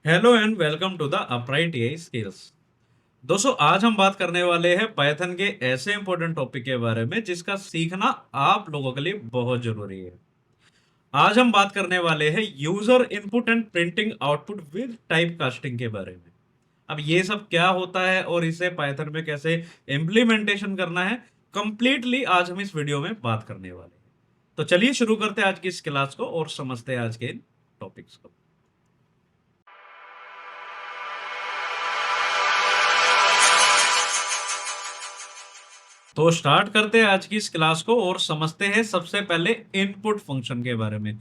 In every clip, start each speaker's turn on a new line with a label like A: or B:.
A: Hello and welcome to the Upright AI skills. दोस्तों, आज हम बात करने वाले हैं पाइथन के ऐसे इंपॉर्टेंट टॉपिक के बारे में जिसका सीखना आप लोगों के लिए बहुत जरूरी है। आज हम बात करने वाले हैं user input and printing output with type casting के बारे में। अब ये सब क्या होता है और इसे पाइथन में कैसे इम्प्लीमेंटेशन करना है, कंप्लीटली आज हम इस वीडियो में बात करने वाले हैं। तो चलिए शुरू करते हैं आज की इस क्लास को और समझते हैं आज के इन टॉपिक्स को। तो स्टार्ट करते हैं आज की इस क्लास को और समझते हैं सबसे पहले इनपुट फंक्शन के बारे में।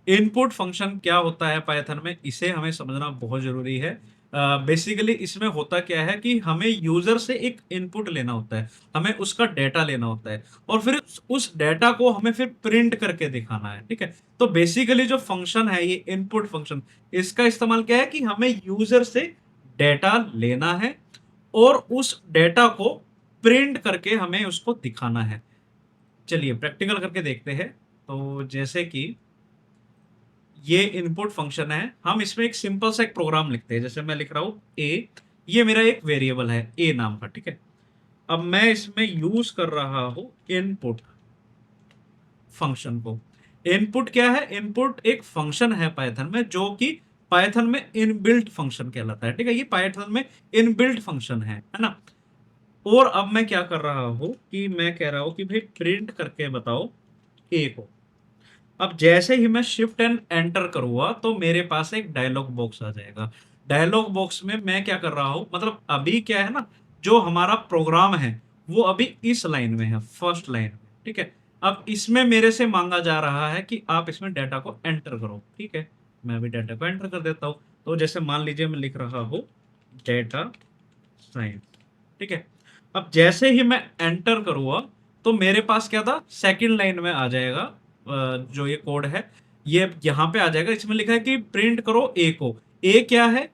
A: इनपुट फंक्शन क्या होता है पाइथन में, इसे हमें समझना बहुत जरूरी है। बेसिकली इसमें होता क्या है कि हमें यूजर से एक इनपुट लेना होता है, हमें उसका डेटा लेना होता है और फिर उस डेटा को हमें फिर प्रिंट करके दिखाना है। ठीक है, तो बेसिकली जो फंक्शन है ये इनपुट फंक्शन, इसका इस्तेमाल क्या है कि हमें यूजर से डेटा लेना है और उस डेटा को प्रिंट करके हमें उसको दिखाना है। चलिए प्रैक्टिकल करके देखते हैं। तो जैसे कि ये इनपुट फंक्शन है, हम इसमें एक सिंपल सा एक प्रोग्राम लिखते हैं। जैसे मैं लिख रहा हूं ए, ये मेरा एक वेरिएबल है ए नाम का। ठीक है, अब मैं इसमें यूज कर रहा हूं इनपुट फंक्शन को। इनपुट क्या है? इनपुट एक फंक्शन है पाइथन में जो कि पाइथन में इनबिल्ट फंक्शन कहलाता है। ठीक है, ये पाइथन में इनबिल्ट फंक्शन है ना। और अब मैं क्या कर रहा हूं कि मैं कह रहा हूं कि भाई प्रिंट करके बताओ ए को। अब जैसे ही मैं शिफ्ट एंड एंटर करूंगा तो मेरे पास एक डायलॉग बॉक्स आ जाएगा। डायलॉग बॉक्स में मैं क्या कर रहा हूं, मतलब अभी क्या है ना, जो हमारा प्रोग्राम है वो अभी इस लाइन में है, फर्स्ट लाइन में। ठीक है, अब इसमें मेरे से मांगा जा रहा है कि आप इसमें डाटा को एंटर करो। ठीक है, मैं अभी डाटा को एंटर कर देता हूं। तो जैसे मान लीजिए मैं लिख रहा हूं डेटा साइंस। ठीक है, अब जैसे ही मैं एंटर करूंगा तो मेरे पास क्या था, सेकंड लाइन में आ जाएगा। जो ये कोड है ये यहाँ पे आ जाएगा। इसमें लिखा है कि प्रिंट करो ए को। ए क्या है?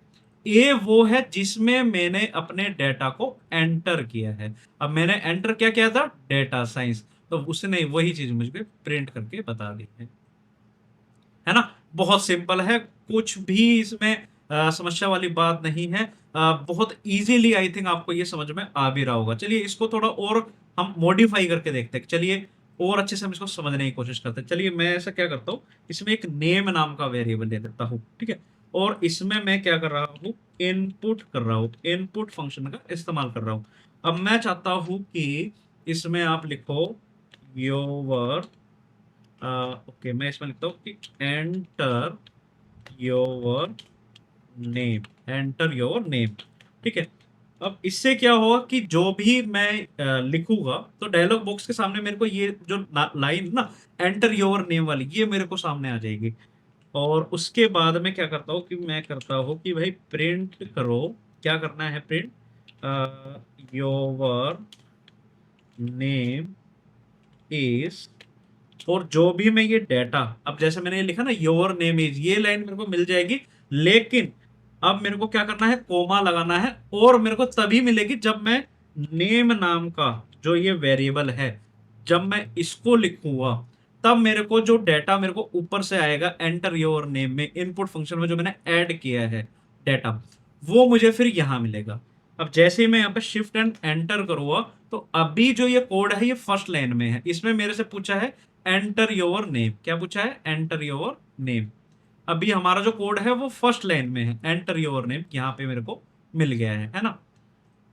A: ए वो है जिसमें मैंने अपने डेटा को एंटर किया है। अब मैंने एंटर क्या किया था? Data science. तो उसने वही चीज मुझे प्रिंट करके बता दी है ना। बहुत सिंपल है, कुछ भी इसमें समस्या वाली बात नहीं है। बहुत इजीली आई थिंक आपको ये समझ में आ भी रहा होगा। चलिए इसको थोड़ा और हम मॉडिफाई करके देखते हैं। चलिए और अच्छे से हम इसको समझने की कोशिश करते हैं। चलिए मैं ऐसा क्या करता हूँ, इसमें एक नेम नाम का वेरिएबल दे देता हूँ। ठीक है, और इसमें मैं क्या कर रहा हूँ, इनपुट कर रहा हूँ, इनपुट फंक्शन का इस्तेमाल कर रहा हूँ। अब मैं चाहता हूँ कि इसमें आप लिखो योर, ओके मैं इसमें लिखता हूँ कि enter your name, enter your name. ठीक है, अब इससे क्या होगा कि जो भी मैं लिखूंगा तो डायलॉग बॉक्स के सामने मेरे को ये जो लाइन ना, एंटर योर नेम वाली, ये मेरे को सामने आ जाएगी। और उसके बाद में क्या करता हूँ कि मैं करता हूँ कि भाई प्रिंट करो। क्या करना है? प्रिंट योर नेम इज, और जो भी मैं ये डाटा, अब जैसे मैंने ये लिखा ना योर नेम इज, ये लाइन मेरे को मिल जाएगी। लेकिन अब मेरे को क्या करना है, कोमा लगाना है। और मेरे को तभी मिलेगी जब मैं नेम नाम का जो ये वेरिएबल है, जब मैं इसको लिखूंगा तब मेरे को जो डाटा मेरे को ऊपर से आएगा एंटर योर नेम में, इनपुट फंक्शन में जो मैंने ऐड किया है डाटा, वो मुझे फिर यहां मिलेगा। अब जैसे ही मैं यहाँ पे शिफ्ट एंड एंटर करूंगा तो अभी जो ये कोड है ये फर्स्ट लाइन में है। इसमें मेरे से पूछा है एंटर योर नेम। क्या पूछा है? Enter your name. अभी हमारा जो कोड है वो फर्स्ट लाइन में है, एंटर योर नेम यहाँ पे मेरे को मिल गया है ना।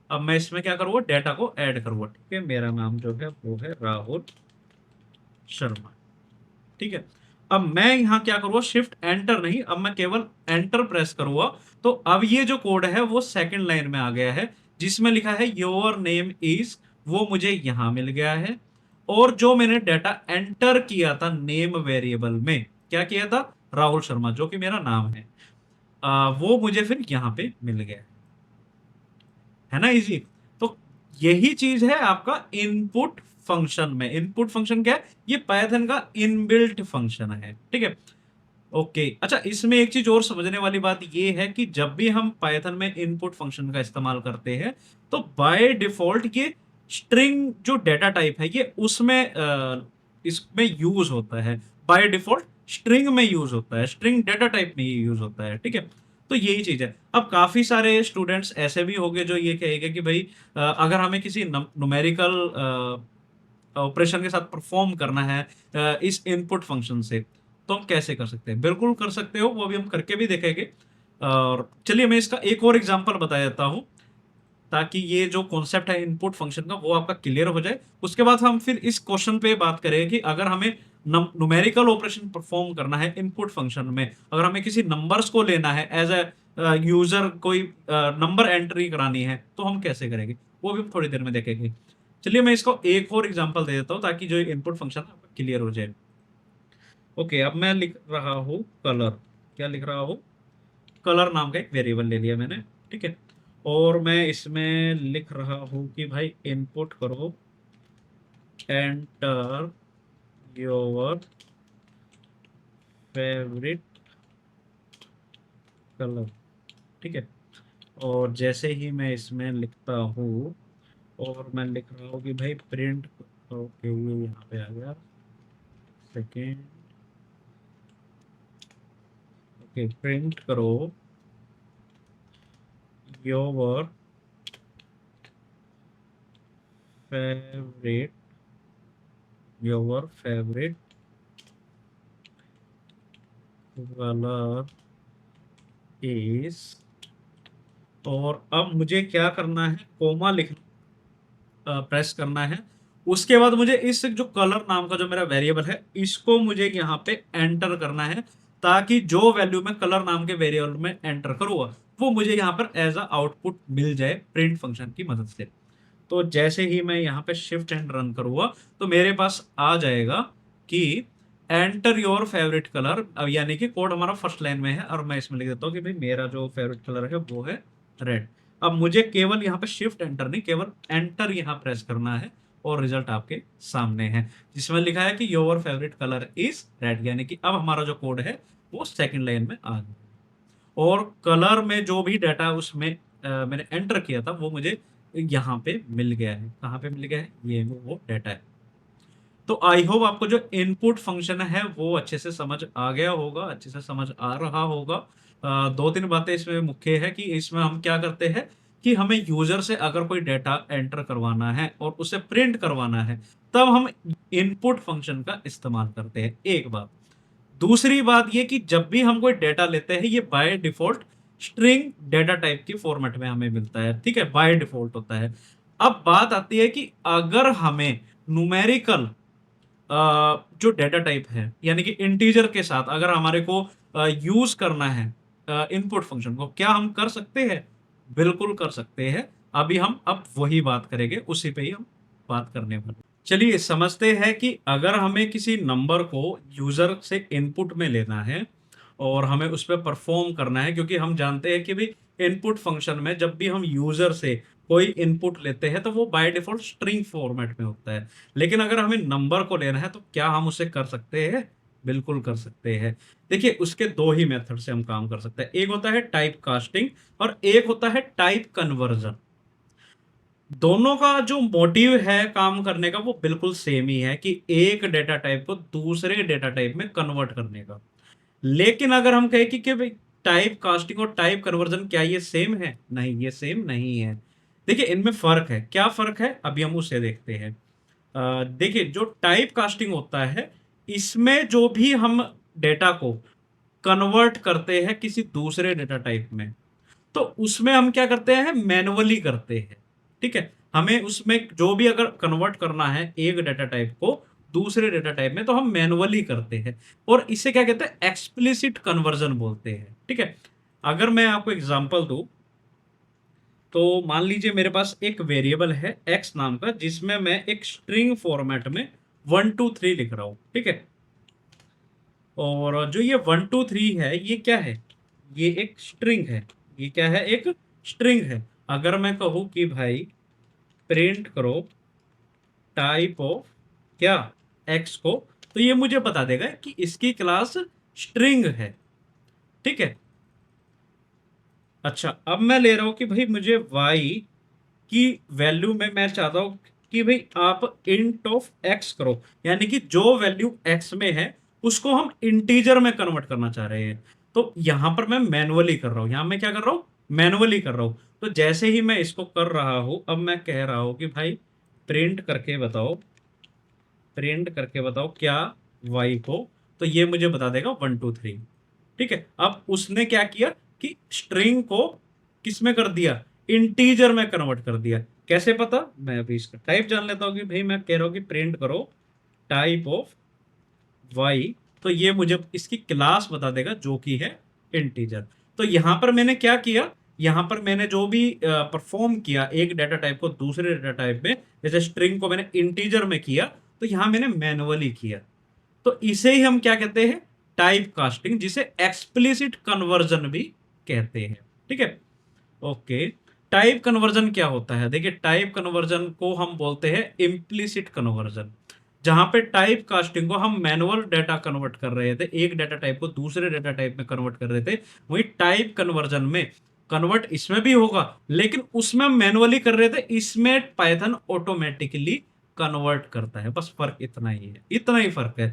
A: अब मैं इसमें क्या करूँगा, डेटा को ऐड करूँगा। ठीक है, मेरा नाम जो है वो है राहुल शर्मा। ठीक है, अब मैं यहाँ क्या करूँगा, शिफ्ट एंटर नहीं, अब मैं केवल एंटर प्रेस करूँगा तो अब ये जो कोड है वो सेकंड लाइन में आ गया है, जिसमें लिखा है योर नेम इज, वो मुझे यहाँ मिल गया है। और जो मैंने डाटा एंटर किया था नेम वेरिएबल में, क्या किया था? राहुल शर्मा, जो कि मेरा नाम है, वो मुझे फिर यहाँ पे मिल गया है ना। इजी। तो यही चीज है आपका इनपुट फंक्शन में। इनपुट फंक्शन क्या है? ये पाइथन का इनबिल्ट फंक्शन है। ठीक है, ओके। अच्छा, इसमें एक चीज और समझने वाली बात ये है कि जब भी हम पाइथन में इनपुट फंक्शन का इस्तेमाल करते हैं तो बाय डिफॉल्ट ये स्ट्रिंग जो डेटा टाइप है ये उसमें इसमें यूज होता है। बाय डिफॉल्ट स्ट्रिंग में यूज होता है, स्ट्रिंग डेटा टाइप में यूज होता है। ठीक है, तो यही चीज़ है। अब काफ़ी सारे स्टूडेंट्स ऐसे भी होंगे जो ये कहेंगे कि भई अगर हमें किसी न्यूमेरिकल ऑपरेशन के साथ परफॉर्म करना है इस इनपुट फंक्शन से, तो हम कैसे कर सकते हैं? बिल्कुल कर सकते हो, वो अभी हम करके भी देखेंगे। और चलिए मैं इसका एक और एग्ज़ाम्पल बता देता हूँ, ताकि ये जो कॉन्सेप्ट है इनपुट फंक्शन का वो आपका क्लियर हो जाए। उसके बाद हम फिर इस क्वेश्चन पे बात करेंगे कि अगर हमें न्यूमेरिकल ऑपरेशन परफॉर्म करना है इनपुट फंक्शन में, अगर हमें किसी नंबर्स को लेना है एज अ यूजर, कोई नंबर एंट्री करानी है, तो हम कैसे करेंगे, वो भी हम थोड़ी देर में देखेंगे। चलिए मैं इसको एक और एग्जांपल दे देता हूँ ताकि जो इनपुट फंक्शन है आपका क्लियर हो जाए। ओके, अब मैं लिख रहा हूँ कलर। क्या लिख रहा हूँ? कलर नाम का एक वेरिएबल ले लिया मैंने, ठीक है। और मैं इसमें लिख रहा हूँ कि भाई इनपुट करो एंटर योर फेवरेट कलर, ठीक है। और जैसे ही मैं इसमें लिखता हूँ और मैं लिख रहा हूँ कि भाई प्रिंट, ओके ये यहाँ पे आ गया, सेकेंड, ओके प्रिंट करो your favourite, your favourite colour is, और अब मुझे क्या करना है, कोमा लिख प्रेस करना है। उसके बाद मुझे इस जो कलर नाम का जो मेरा वेरिएबल है इसको मुझे यहाँ पे एंटर करना है, ताकि जो वैल्यू मैं कलर नाम के वेरिएबल में एंटर करूंगा वो मुझे यहाँ पर एज अ आउटपुट मिल जाए प्रिंट फंक्शन की मदद से। तो जैसे ही मैं यहाँ पे शिफ्ट एंड रन करूंगा तो मेरे पास आ जाएगा कि एंटर योर फेवरेट कलर, अब यानी कि कोड हमारा फर्स्ट लाइन में है और मैं इसमें लिख देता हूँ कि भाई मेरा जो फेवरेट कलर है वो है रेड। अब मुझे केवल यहाँ पे शिफ्ट एंटर नहीं, केवल एंटर यहाँ प्रेस करना है और रिजल्ट आपके सामने है, जिसमें लिखा है कि your favourite colour is red, यानी कि अब हमारा जो कोड है वो सेकंड लाइन में आ गया। और कलर में जो भी डाटा उसमें मैंने एंटर किया था वो मुझे यहाँ पे मिल गया है। कहाँ पे मिल गया है? ये वो डाटा है। तो आई होप आपको जो इनपुट फंक्शन है वो अच्छे से समझ आ गया होगा, अच्छे से समझ आ रहा होगा। दो तीन बातें इसमें मुख्य है कि इसमें हम क्या करते हैं कि हमें यूजर से अगर कोई डेटा एंटर करवाना है और उसे प्रिंट करवाना है, तब हम इनपुट फंक्शन का इस्तेमाल करते हैं, एक बात। दूसरी बात ये कि जब भी हम कोई डेटा लेते हैं ये by default string data type की फॉर्मेट में हमें मिलता है, ठीक है, बाय डिफॉल्ट होता है। अब बात आती है कि अगर हमें न्यूमेरिकल जो डेटा टाइप है यानी कि इंटीजर के साथ अगर हमारे को यूज करना है इनपुट फंक्शन को, क्या हम कर सकते हैं? बिल्कुल कर सकते हैं। अभी हम अब वही बात करेंगे, उसी पे ही हम बात करने वाले हैं। चलिए समझते हैं कि अगर हमें किसी नंबर को यूजर से इनपुट में लेना है और हमें उस पर परफॉर्म करना है, क्योंकि हम जानते हैं कि भी इनपुट फंक्शन में जब भी हम यूजर से कोई इनपुट लेते हैं तो वो बाय डिफॉल्ट स्ट्रिंग फॉर्मेट में होता है। लेकिन अगर हमें नंबर को लेना है तो क्या हम उसे कर सकते हैं? बिल्कुल कर सकते हैं। देखिए उसके दो ही मेथड से हम काम कर सकते हैं, एक होता है टाइप कास्टिंग और एक होता है टाइप कन्वर्जन। दोनों का जो मोटिव है काम करने का वो बिल्कुल सेम ही है कि एक डेटा टाइप को दूसरे डेटा टाइप में कन्वर्ट करने का। लेकिन अगर हम कहें कि भाई टाइप कास्टिंग और टाइप कन्वर्जन क्या ये सेम है? नहीं, ये सेम नहीं है। देखिए इनमें फर्क है। क्या फर्क है अभी हम उसे देखते हैं। देखिए जो टाइप कास्टिंग होता है इसमें जो भी हम डेटा को कन्वर्ट करते हैं किसी दूसरे डेटा टाइप में, तो उसमें हम क्या करते हैं? मैनुअली करते हैं, ठीक है। हमें उसमें जो भी अगर कन्वर्ट करना है एक डेटा टाइप को दूसरे डेटा टाइप में तो हम मैनुअली करते हैं, और इसे क्या कहते हैं? एक्सप्लिसिट कन्वर्जन बोलते हैं, ठीक है। अगर मैं आपको एग्जांपल दूं तो मान लीजिए मेरे पास एक वेरिएबल है एक्स नाम का जिसमें मैं एक स्ट्रिंग फॉर्मेट में 1 2 3 लिख रहा हूं, ठीक है। और जो ये 1 2 3 है ये क्या है? ये एक स्ट्रिंग है। ये क्या है? एक स्ट्रिंग है। अगर मैं कहूं कि भाई प्रिंट करो टाइप ऑफ क्या एक्स को, तो ये मुझे बता देगा कि इसकी क्लास स्ट्रिंग है, ठीक है। अच्छा अब मैं ले रहा हूं कि भाई मुझे वाई की वैल्यू में मैं चाहता हूं कि भाई आप इंट ऑफ एक्स करो, यानी कि जो वैल्यू एक्स में है उसको हम इंटीजर में कन्वर्ट करना चाह रहे हैं। तो यहां पर मैं मैनुअली कर रहा हूं, यहां मैं क्या कर रहा हूं, मैनुअली कर रहा हूं। तो जैसे ही मैं इसको कर रहा हूं, अब मैं कह रहा हूं कि भाई प्रिंट करके बताओ, प्रिंट करके बताओ क्या y को, तो ये मुझे बता देगा 1 2 3। ठीक है, अब उसने क्या किया कि स्ट्रिंग को किस में कर दिया, इंटीजर में कन्वर्ट कर दिया। कैसे पता, मैं अभी इसका टाइप जान लेता हूं कि भाई मैं कह रहा हूं कि प्रिंट करो टाइप ऑफ y, तो ये मुझे इसकी क्लास बता देगा जो कि है इंटीजर। तो यहां पर मैंने क्या किया, यहां पर मैंने जो भी परफॉर्म किया एक डाटा टाइप को दूसरे डाटा टाइप में, जैसे स्ट्रिंग को मैंने इंटीजर में किया, तो यहां मैंने मैनुअली किया। तो इसे ही हम क्या कहते हैं, टाइप कास्टिंग, जिसे एक्सप्लिसिट कन्वर्जन भी कहते हैं। ठीक है, ओके। टाइप कन्वर्जन क्या होता है, देखिए टाइप कन्वर्जन को हम बोलते हैं इम्प्लिसिट कन्वर्जन। जहां पे टाइप कास्टिंग को हम मैनुअल डाटा कन्वर्ट कर रहे थे, एक डाटा टाइप को दूसरे डाटा टाइप में कन्वर्ट कर रहे थे, वही टाइप कन्वर्जन में कन्वर्ट इसमें भी होगा, लेकिन उसमें हम मैनुअली कर रहे थे, इसमें पाइथन ऑटोमेटिकली कन्वर्ट करता है। बस फर्क इतना ही है, इतना ही फर्क है।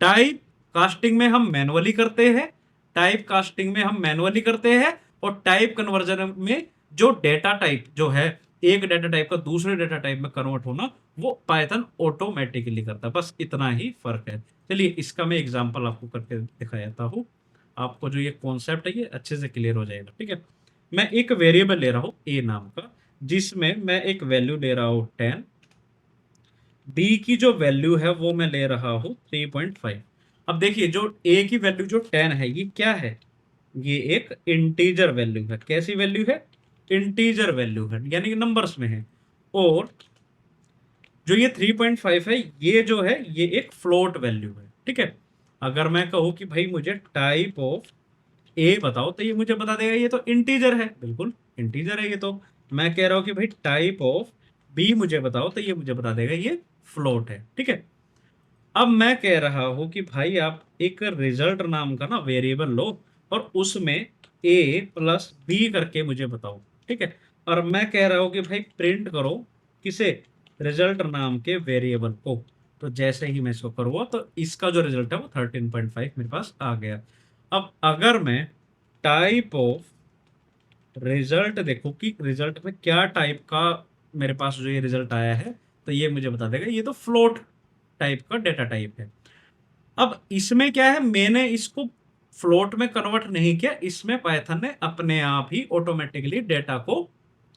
A: टाइप कास्टिंग में हम मैनुअली करते हैं, टाइप कास्टिंग में हम मैनुअली करते हैं, और टाइप कन्वर्जन में जो डेटा टाइप जो है, एक डेटा टाइप का दूसरे डेटा टाइप में कन्वर्ट होना, वो पाइथन ऑटोमेटिकली करता है। बस इतना ही फर्क है। चलिए इसका मैं एग्जांपल आपको करके दिखाता हूँ, आपको जो ये कॉन्सेप्ट है ये अच्छे से क्लियर हो जाएगा। ठीक है, मैं एक वेरिएबल ले रहा हूँ ए नाम का, जिसमें मैं एक वैल्यू ले रहा हूँ 10, बी की जो वैल्यू है वो मैं ले रहा हूं 3.5। अब देखिए जो ए की वैल्यू जो 10 है, ये क्या है, ये एक इंटीजर वैल्यू है। कैसी वैल्यू है, इंटीजर वैल्यू है, यानी कि नंबर्स में है। और जो ये 3.5 है, ये जो है ये एक फ्लोट वैल्यू है। ठीक है, अगर मैं कहूं कि भाई मुझे टाइप ऑफ ए बताओ, तो ये मुझे बता देगा ये तो इंटीजर है, बिल्कुल इंटीजर है ये तो। मैं कह रहा हूं कि भाई टाइप ऑफ बी मुझे बताओ, तो ये मुझे बता देगा ये फ्लोट है। ठीक है, अब मैं कह रहा हूं कि भाई आप एक रिजल्ट नाम का ना वेरिएबल लो, और उसमें ए प्लस बी करके मुझे बताओ। ठीक है, और मैं कह रहा हूं कि भाई प्रिंट करो किसे, रिजल्ट नाम के वेरिएबल को। तो जैसे ही मैं इसको करूँगा, तो इसका जो रिजल्ट है वो 13.5 मेरे पास आ गया। अब अगर मैं टाइप ऑफ रिजल्ट देखो कि रिजल्ट में क्या टाइप का मेरे पास जो ये रिजल्ट आया है, तो ये मुझे बता देगा ये तो फ्लोट टाइप का डेटा टाइप है। अब इसमें क्या है, मैंने इसको फ्लोट में कन्वर्ट नहीं किया, इसमें पाइथन ने अपने आप ही ऑटोमेटिकली डेटा को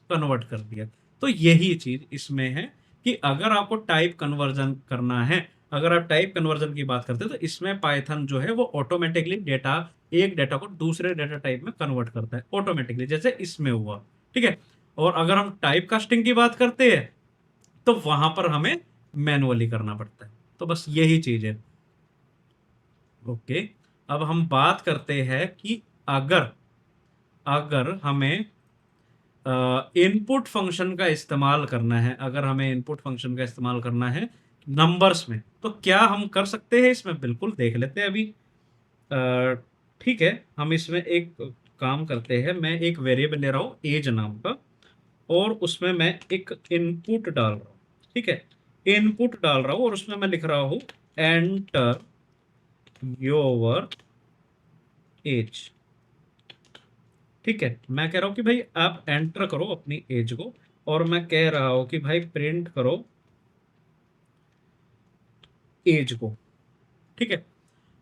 A: कन्वर्ट कर दिया। तो यही चीज इसमें है कि अगर आपको टाइप कन्वर्जन करना है, अगर आप टाइप कन्वर्जन की बात करते हैं, तो इसमें पाइथन जो है वो ऑटोमेटिकली डेटा, एक डेटा को दूसरे डेटा टाइप में कन्वर्ट करता है ऑटोमेटिकली, जैसे इसमें हुआ। ठीक है, और अगर हम टाइप कास्टिंग की बात करते हैं, तो वहां पर हमें मैनुअली करना पड़ता है। तो बस यही चीज है। ओके, अब हम बात करते हैं कि अगर अगर हमें इनपुट फंक्शन का इस्तेमाल करना है, अगर हमें इनपुट फंक्शन का इस्तेमाल करना है नंबर्स में, तो क्या हम कर सकते हैं इसमें, बिल्कुल देख लेते हैं अभी। ठीक है, हम इसमें एक काम करते हैं, मैं एक वेरिएबल ले रहा हूँ एज नाम का, और उसमें मैं एक इनपुट डाल रहा हूँ। ठीक है, इनपुट डाल रहा हूँ, और उसमें मैं लिख रहा हूँ एंटर योर एज। ठीक है, मैं कह रहा हूं कि भाई आप एंटर करो अपनी एज को, और मैं कह रहा हूं कि भाई प्रिंट करो एज को। ठीक है,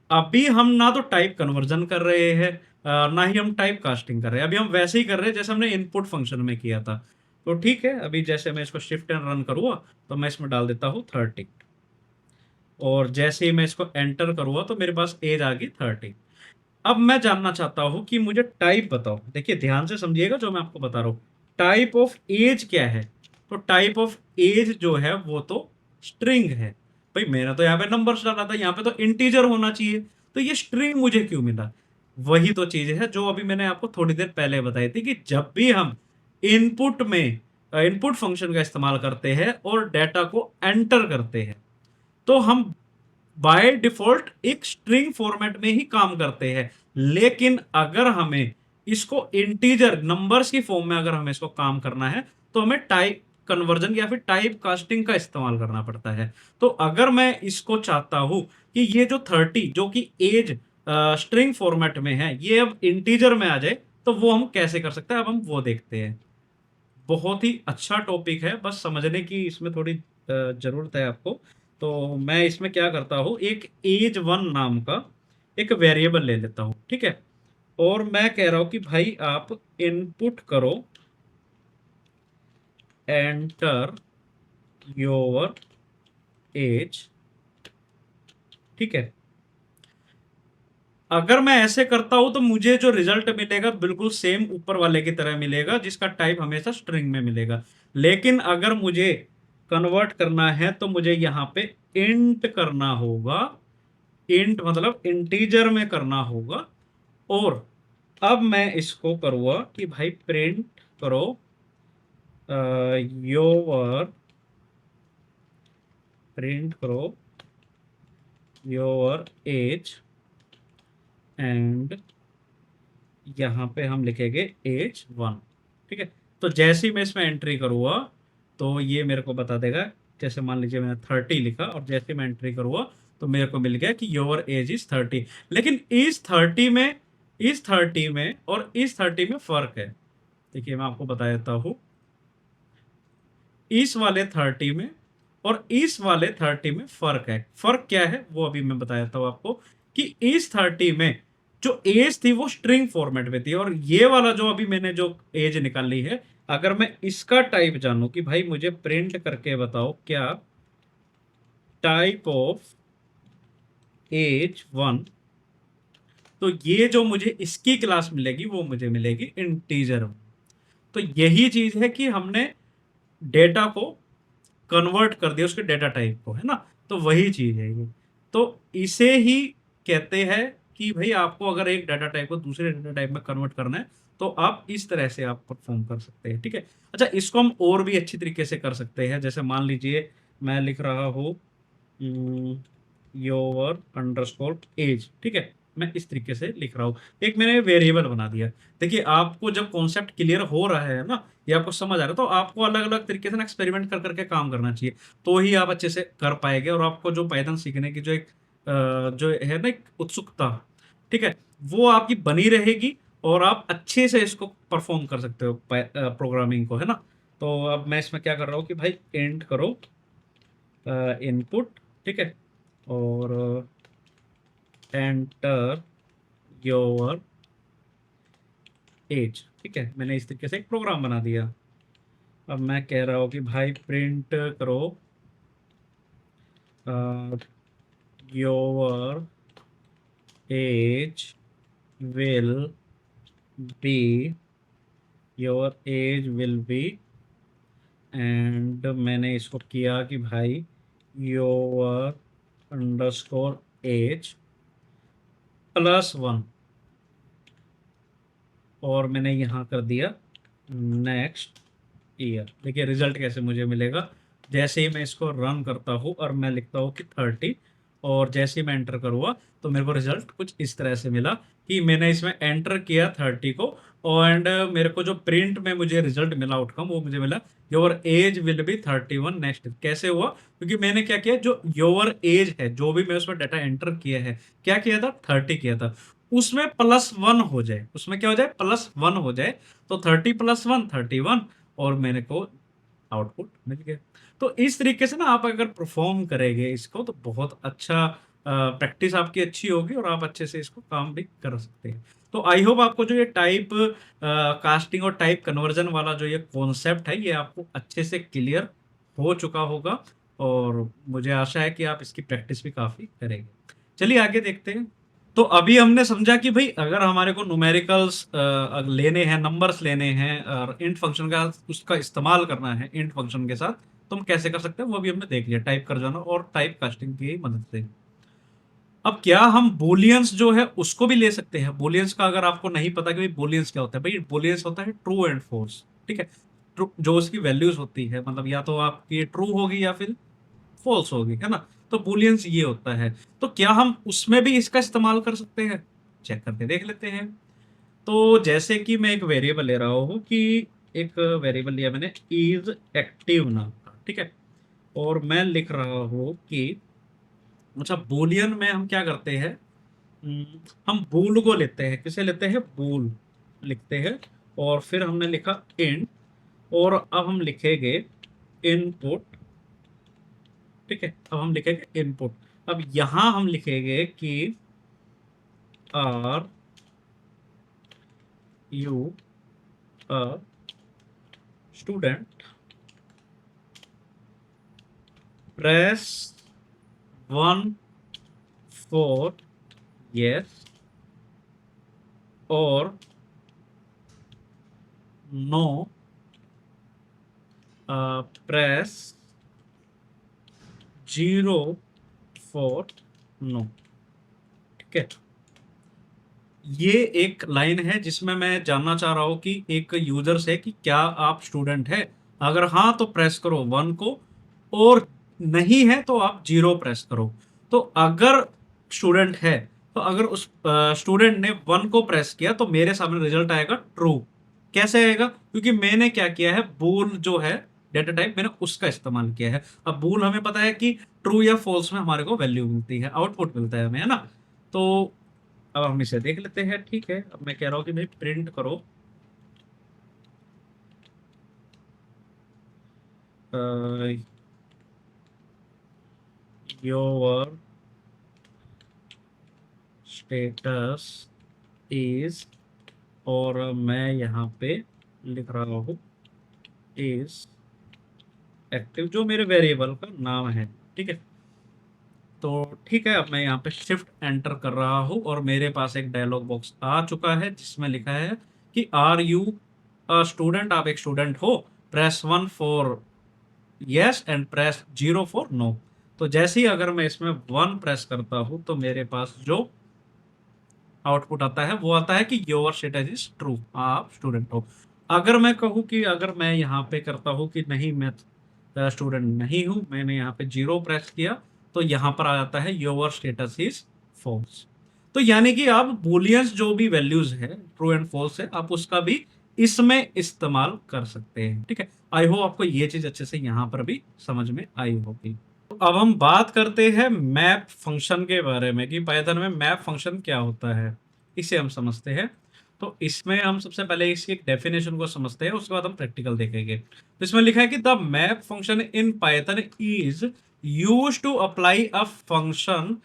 A: अभी हम ना तो टाइप कन्वर्जन कर रहे हैं, ना ही हम टाइप कास्टिंग कर रहे हैं, अभी हम वैसे ही कर रहे हैं जैसे हमने इनपुट फंक्शन में किया था। तो ठीक है, अभी जैसे मैं इसको शिफ्ट एंड रन करूंगा, तो मैं इसमें डाल देता हूं 30, और जैसे ही मैं इसको एंटर करूंगा, तो मेरे पास एज आ गई 30। अब मैं जानना चाहता हूं कि मुझे टाइप बताओ, देखिए ध्यान से समझिएगा जो मैं आपको बता रहा हूं, टाइप ऑफ एज क्या है। तो टाइप ऑफ एज जो है वो तो स्ट्रिंग है। भाई मैंने तो यहाँ पे नंबर्स डाला था, यहाँ पे तो इंटीजर होना चाहिए, तो ये स्ट्रिंग मुझे क्यों मिला। वही तो चीज है जो अभी मैंने आपको थोड़ी देर पहले बताई थी, कि जब भी हम इनपुट में इनपुट फंक्शन का इस्तेमाल करते हैं और डेटा को एंटर करते हैं, तो हम बाय डिफॉल्ट एक स्ट्रिंग फॉर्मेट में ही काम करते हैं। लेकिन अगर हमें इसको इंटीजर नंबर्स की फॉर्म में अगर हमें इसको काम करना है, तो हमें टाइप कन्वर्जन या फिर टाइप कास्टिंग का इस्तेमाल करना पड़ता है। तो अगर मैं इसको चाहता हूं कि ये जो 30 जो कि एज स्ट्रिंग फॉर्मेट में है, ये अब इंटीजर में आ जाए तो वो हम कैसे कर सकते हैं, अब हम वो देखते हैं। बहुत ही अच्छा टॉपिक है, बस समझने की इसमें थोड़ी जरूरत है आपको। तो मैं इसमें क्या करता हूँ, एक एज वन नाम का एक वेरिएबल ले लेता हूँ, ठीक है। और मैं कह रहा हूँ कि भाई आप इनपुट करो एंटर योर एज, ठीक है। अगर मैं ऐसे करता हूं तो मुझे जो रिजल्ट मिलेगा बिल्कुल सेम ऊपर वाले की तरह मिलेगा, जिसका टाइप हमेशा स्ट्रिंग में मिलेगा। लेकिन अगर मुझे कन्वर्ट करना है तो मुझे यहां पे इंट करना होगा। इंट मतलब इंटीजर में करना होगा। और अब मैं इसको करूंगा कि भाई प्रिंट करो योर, प्रिंट करो योर एज, एंड यहाँ पे हम लिखेंगे एज वन, ठीक है। तो जैसे ही मैं इसमें एंट्री करूँगा तो ये मेरे को बता देगा। जैसे मान लीजिए मैंने 30 लिखा और जैसे मैं एंट्री करूँगा तो मेरे को मिल गया कि योर एज इज 30। लेकिन इस 30 में और इस 30 में फर्क है। देखिए मैं आपको बता देता हूँ, इस वाले 30 में और इस वाले 30 में फर्क है। फर्क क्या है वो अभी मैं बता देता हूँ आपको, कि इस 30 में जो एज थी वो स्ट्रिंग फॉर्मेट में थी, और ये वाला जो अभी मैंने जो एज निकाली है, अगर मैं इसका टाइप जानूं कि भाई मुझे प्रिंट करके बताओ क्या टाइप ऑफ एज वन, तो ये जो मुझे इसकी क्लास मिलेगी वो मुझे मिलेगी इंटीजर। तो यही चीज है कि हमने डेटा को कन्वर्ट कर दिया उसके डेटा टाइप को, है ना। तो वही चीज है ये। तो इसे ही कहते हैं कि भाई आपको अगर एक डाटा टाइप को दूसरे डाटा टाइप में कन्वर्ट करना है तो आप इस तरह से आप परफॉर्म कर सकते हैं, ठीक है। अच्छा, इसको हम और भी अच्छी तरीके से कर सकते हैं। जैसे मान लीजिए मैं लिख रहा हूँ योर अंडरस्कोर एज, ठीक है। मैं इस तरीके से लिख रहा हूँ, एक मैंने वेरिएबल बना दिया। देखिए आपको जब कॉन्सेप्ट क्लियर हो रहा है ना, ये आपको समझ आ रहा है, तो आपको अलग अलग तरीके से ना एक्सपेरिमेंट कर करके काम करना चाहिए, तो ही आप अच्छे से कर पाएंगे। और आपको जो पाइथन सीखने की जो एक जो है ना एक उत्सुकता, ठीक है, वो आपकी बनी रहेगी और आप अच्छे से इसको परफॉर्म कर सकते हो प्रोग्रामिंग को, है ना। तो अब मैं इसमें क्या कर रहा हूँ कि भाई एंड करो इनपुट, ठीक है, और एंटर योर एज, ठीक है। मैंने इस तरीके से एक प्रोग्राम बना दिया। अब मैं कह रहा हूँ कि भाई प्रिंट करो your age will be, your age will be, and मैंने इसको किया कि भाई योर अंडरस्कोर एज +1, और मैंने यहाँ कर दिया नेक्स्ट ईयर। देखिए रिजल्ट कैसे मुझे मिलेगा, जैसे ही मैं इसको रन करता हूँ और मैं लिखता हूँ कि 30, और जैसे ही मैं एंटर करूँगा तो मेरे को रिजल्ट कुछ इस तरह से मिला कि मैंने इसमें एंटर किया 30 को, और एंड मेरे को जो प्रिंट में मुझे रिजल्ट मिला आउटकम वो मुझे मिला your age will be 31 next. कैसे हुआ, क्योंकि मैंने क्या किया, जो योर एज है जो भी मैं उसमें डाटा एंटर किया है, क्या किया था, 30 किया था, उसमें +1 हो जाए, उसमें क्या हो जाए, +1 हो जाए। तो 30 + 1 31, और मेरे को आउटपुट मिल गया। तो इस तरीके से ना आप अगर परफॉर्म करेंगे इसको तो बहुत अच्छा प्रैक्टिस आपकी अच्छी होगी और आप अच्छे से इसको काम भी कर सकते हैं। तो आई होप आपको जो ये टाइप कास्टिंग और टाइप कन्वर्जन वाला जो ये कॉन्सेप्ट है ये आपको अच्छे से क्लियर हो चुका होगा, और मुझे आशा है कि आप इसकी प्रैक्टिस भी काफी करेंगे। चलिए आगे देखते हैं। तो अभी हमने समझा कि भाई अगर हमारे को न्यूमेरिकल्स लेने हैं, नंबर्स लेने हैं, और इंट फंक्शन का उसका इस्तेमाल करना है इंट फंक्शन के साथ, तो हम कैसे कर सकते हैं वो भी हमने देख लिया, टाइप कर जाना और टाइप कास्टिंग की मदद से। अब क्या हम बुलियंस जो है उसको भी ले सकते हैं। बुलियंस का अगर आपको नहीं पता कि भाई बुलियंस क्या होता है, भाई बुलियंस होता है ट्रू एंड फॉल्स, ठीक है। जो उसकी वैल्यूज होती है, मतलब या तो आपकी ट्रू होगी या फिर फॉल्स होगी, है ना। तो बुलियंस ये होता है। तो क्या हम उसमें भी इसका इस्तेमाल कर सकते हैं, चेक करके देख लेते हैं। तो जैसे कि मैं एक वेरिएबल ले रहा हूँ कि एक वेरिएबल लिया मैंने इज एक्टिव नाम का, ठीक है। और मैं लिख रहा हूँ कि अच्छा बुलियन में हम क्या करते हैं, हम बूल को लेते हैं, किसे लेते हैं, बूल लिखते हैं, और फिर हमने लिखा इंट, और अब हम लिखेंगे इनपुट। ठीक है, अब हम लिखेंगे इनपुट। अब यहां हम लिखेंगे कि are you a student, press 1 for yes और नो, प्रेस 0 फॉर नो। ठीक है, ये एक लाइन है जिसमें मैं जानना चाह रहा हूं कि एक यूजर से कि क्या आप स्टूडेंट है। अगर हाँ तो प्रेस करो 1 को, और नहीं है तो आप 0 प्रेस करो। तो अगर स्टूडेंट है, तो अगर उस स्टूडेंट ने 1 को प्रेस किया तो मेरे सामने रिजल्ट आएगा ट्रू। कैसे आएगा, क्योंकि मैंने क्या किया है, बूल जो है डेटा टाइप, मैंने उसका इस्तेमाल किया है। अब बूल हमें पता है कि ट्रू या फॉल्स में हमारे को वैल्यू मिलती है, आउटपुट मिलता है हमें, है ना। तो अब हम इसे देख लेते हैं। ठीक है, अब मैं कह रहा हूं कि भाई प्रिंट करो योर स्टेटस इज, और मैं यहाँ पे लिख रहा हूँ इज एक्टिव, जो मेरे वेरिएबल का नाम है। ठीक है, तो ठीक है, अब मैं यहाँ पे शिफ्ट एंटर कर रहा हूँ और मेरे पास एक डायलॉग बॉक्स आ चुका है जिसमें लिखा है कि आर यू अ स्टूडेंट, आप एक स्टूडेंट हो, press 1 for yes and press 0 for no. तो जैसे ही अगर मैं इसमें 1 प्रेस करता हूं तो मेरे पास जो आउटपुट आता है वो आता है कि योर स्टेटस इज ट्रू, आप स्टूडेंट हो। अगर मैं कहूँ कि अगर मैं यहाँ पे करता हूँ कि नहीं मैं स्टूडेंट नहीं हूँ, मैंने यहाँ पे 0 प्रेस किया, तो यहाँ पर आ जाता है योर स्टेटस इज फॉल्स। तो यानी कि आप बुलियंस जो भी वैल्यूज है, ट्रू एंड फॉल्स है, आप उसका भी इसमें इस्तेमाल कर सकते हैं। ठीक है, आई होप आपको ये चीज अच्छे से यहाँ पर भी समझ में आई होगी। तो अब हम बात करते हैं मैप फंक्शन के बारे में कि पाइथन में मैप फंक्शन क्या होता है, इसे हम समझते हैं। तो इसमें हम सबसे पहले इसकी एक डेफिनेशन को समझते हैं, उसके बाद हम प्रैक्टिकल देखेंगे। तो इसमें लिखा है कि the map function in Python is used to apply a function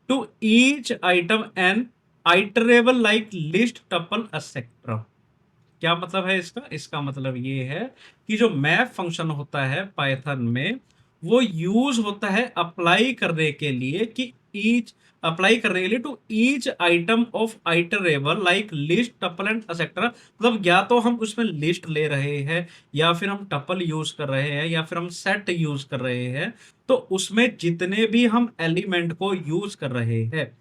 A: to each item and iterable like list tuple etcetera. क्या मतलब है इसका, इसका मतलब ये है कि जो मैप फंक्शन होता है पाइथन में, वो यूज होता है अप्लाई करने के लिए कि ईच, अप्लाई करने के लिए to each item of iterable like list tuple and etcetera. मतलब या तो हम उसमें लिस्ट ले रहे हैं, या फिर हम टपल यूज कर रहे हैं, या फिर हम सेट यूज कर रहे हैं। तो उसमें जितने भी हम एलिमेंट को यूज कर रहे हैं,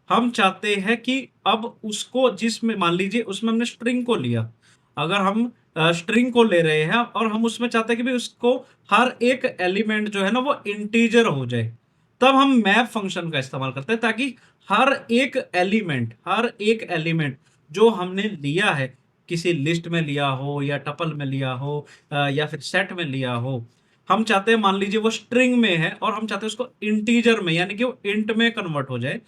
A: हम चाहते हैं कि अब उसको, जिसमें मान लीजिए उसमें हमने स्ट्रिंग को लिया, अगर हम स्ट्रिंग को ले रहे हैं और हम उसमें चाहते हैं कि भाई उसको हर एक एलिमेंट जो है ना वो इंटीजर हो जाए, तब हम मैप फंक्शन का इस्तेमाल करते हैं, ताकि हर एक एलिमेंट जो हमने लिया है, किसी लिस्ट में लिया हो या टपल में लिया हो या फिर सेट में लिया हो, हम चाहते हैं मान लीजिए वो स्ट्रिंग में है और हम चाहते हैं उसको इंटीजर में, यानी कि वो इंट में कन्वर्ट हो जाए,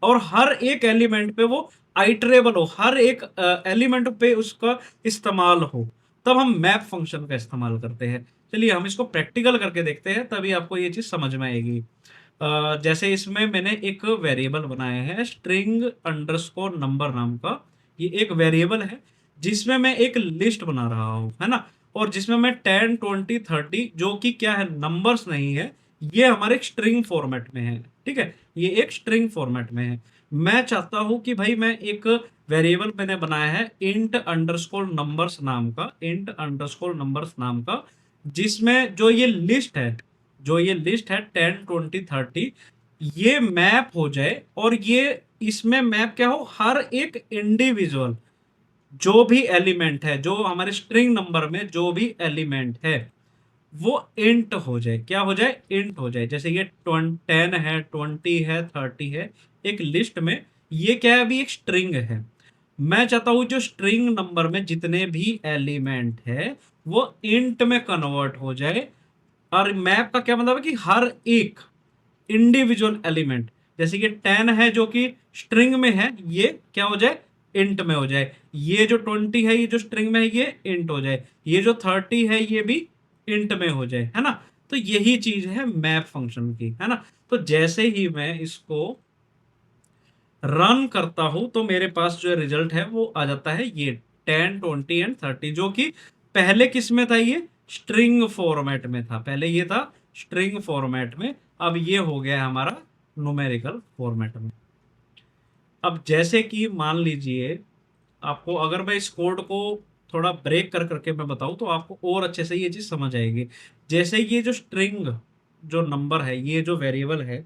A: और हर एक एलिमेंट पे वो आइटरेबल हो, हर एक एलिमेंट पे उसका इस्तेमाल हो, तब हम मैप फंक्शन का इस्तेमाल करते हैं। चलिए हम इसको प्रैक्टिकल करके देखते हैं, तभी आपको ये चीज समझ में आएगी। जैसे इसमें मैंने एक वेरिएबल बनाया है स्ट्रिंग अंडरस्कोर नंबर नाम का। ये एक वेरिएबल है जिसमें मैं एक लिस्ट बना रहा हूँ, है ना, और जिसमें मैं 10 20 30, जो कि क्या है, नंबर्स नहीं है, ये हमारे एक स्ट्रिंग फॉर्मेट में है। ठीक है, ये एक स्ट्रिंग फॉर्मेट में है। मैं चाहता हूं कि भाई मैं एक वेरिएबल मैंने बनाया है इंट अंडरस्कोर नंबर्स नाम का, इंट अंडरस्कोर नंबर्स नाम का, जिसमें जो ये लिस्ट है 10 20 30, ये मैप हो जाए, और ये इसमें मैप क्या हो, हर एक इंडिविजुअल जो भी एलिमेंट है, जो हमारे स्ट्रिंग नंबर में जो भी एलिमेंट है, वो इंट हो जाए। क्या हो जाए, इंट हो जाए। जैसे ये 10 है, 20 है, 30 है, एक लिस्ट में, ये क्या है, अभी एक स्ट्रिंग है। मैं चाहता हूं जो स्ट्रिंग नंबर में जितने भी एलिमेंट है वो इंट में कन्वर्ट हो जाए। और मैप का क्या मतलब है कि हर एक इंडिविजुअल एलिमेंट, जैसे कि 10 है जो कि स्ट्रिंग में है, ये क्या हो जाए, इंट में हो जाए। ये जो 20 है, ये जो स्ट्रिंग में है, ये इंट हो जाए। ये जो 30 है, ये भी इंट में हो जाए, है ना। तो यही चीज है मैप फंक्शन की, है ना। तो जैसे ही मैं इसको रन करता हूं तो मेरे पास जो रिजल्ट है वो आ जाता है, ये 10, 20 एंड 30, जो कि पहले किस में था, ये स्ट्रिंग फॉर्मेट में था। पहले ये था स्ट्रिंग फॉर्मेट में, अब ये हो गया है हमारा न्यूमेरिकल फॉर्मेट में। अब जैसे कि मान लीजिए, आपको अगर मैं इस कोड को थोड़ा ब्रेक कर करके मैं बताऊं तो आपको और अच्छे से ये चीज समझ आएगी। जैसे ये जो स्ट्रिंग, जो नंबर है, ये जो वेरिएबल है,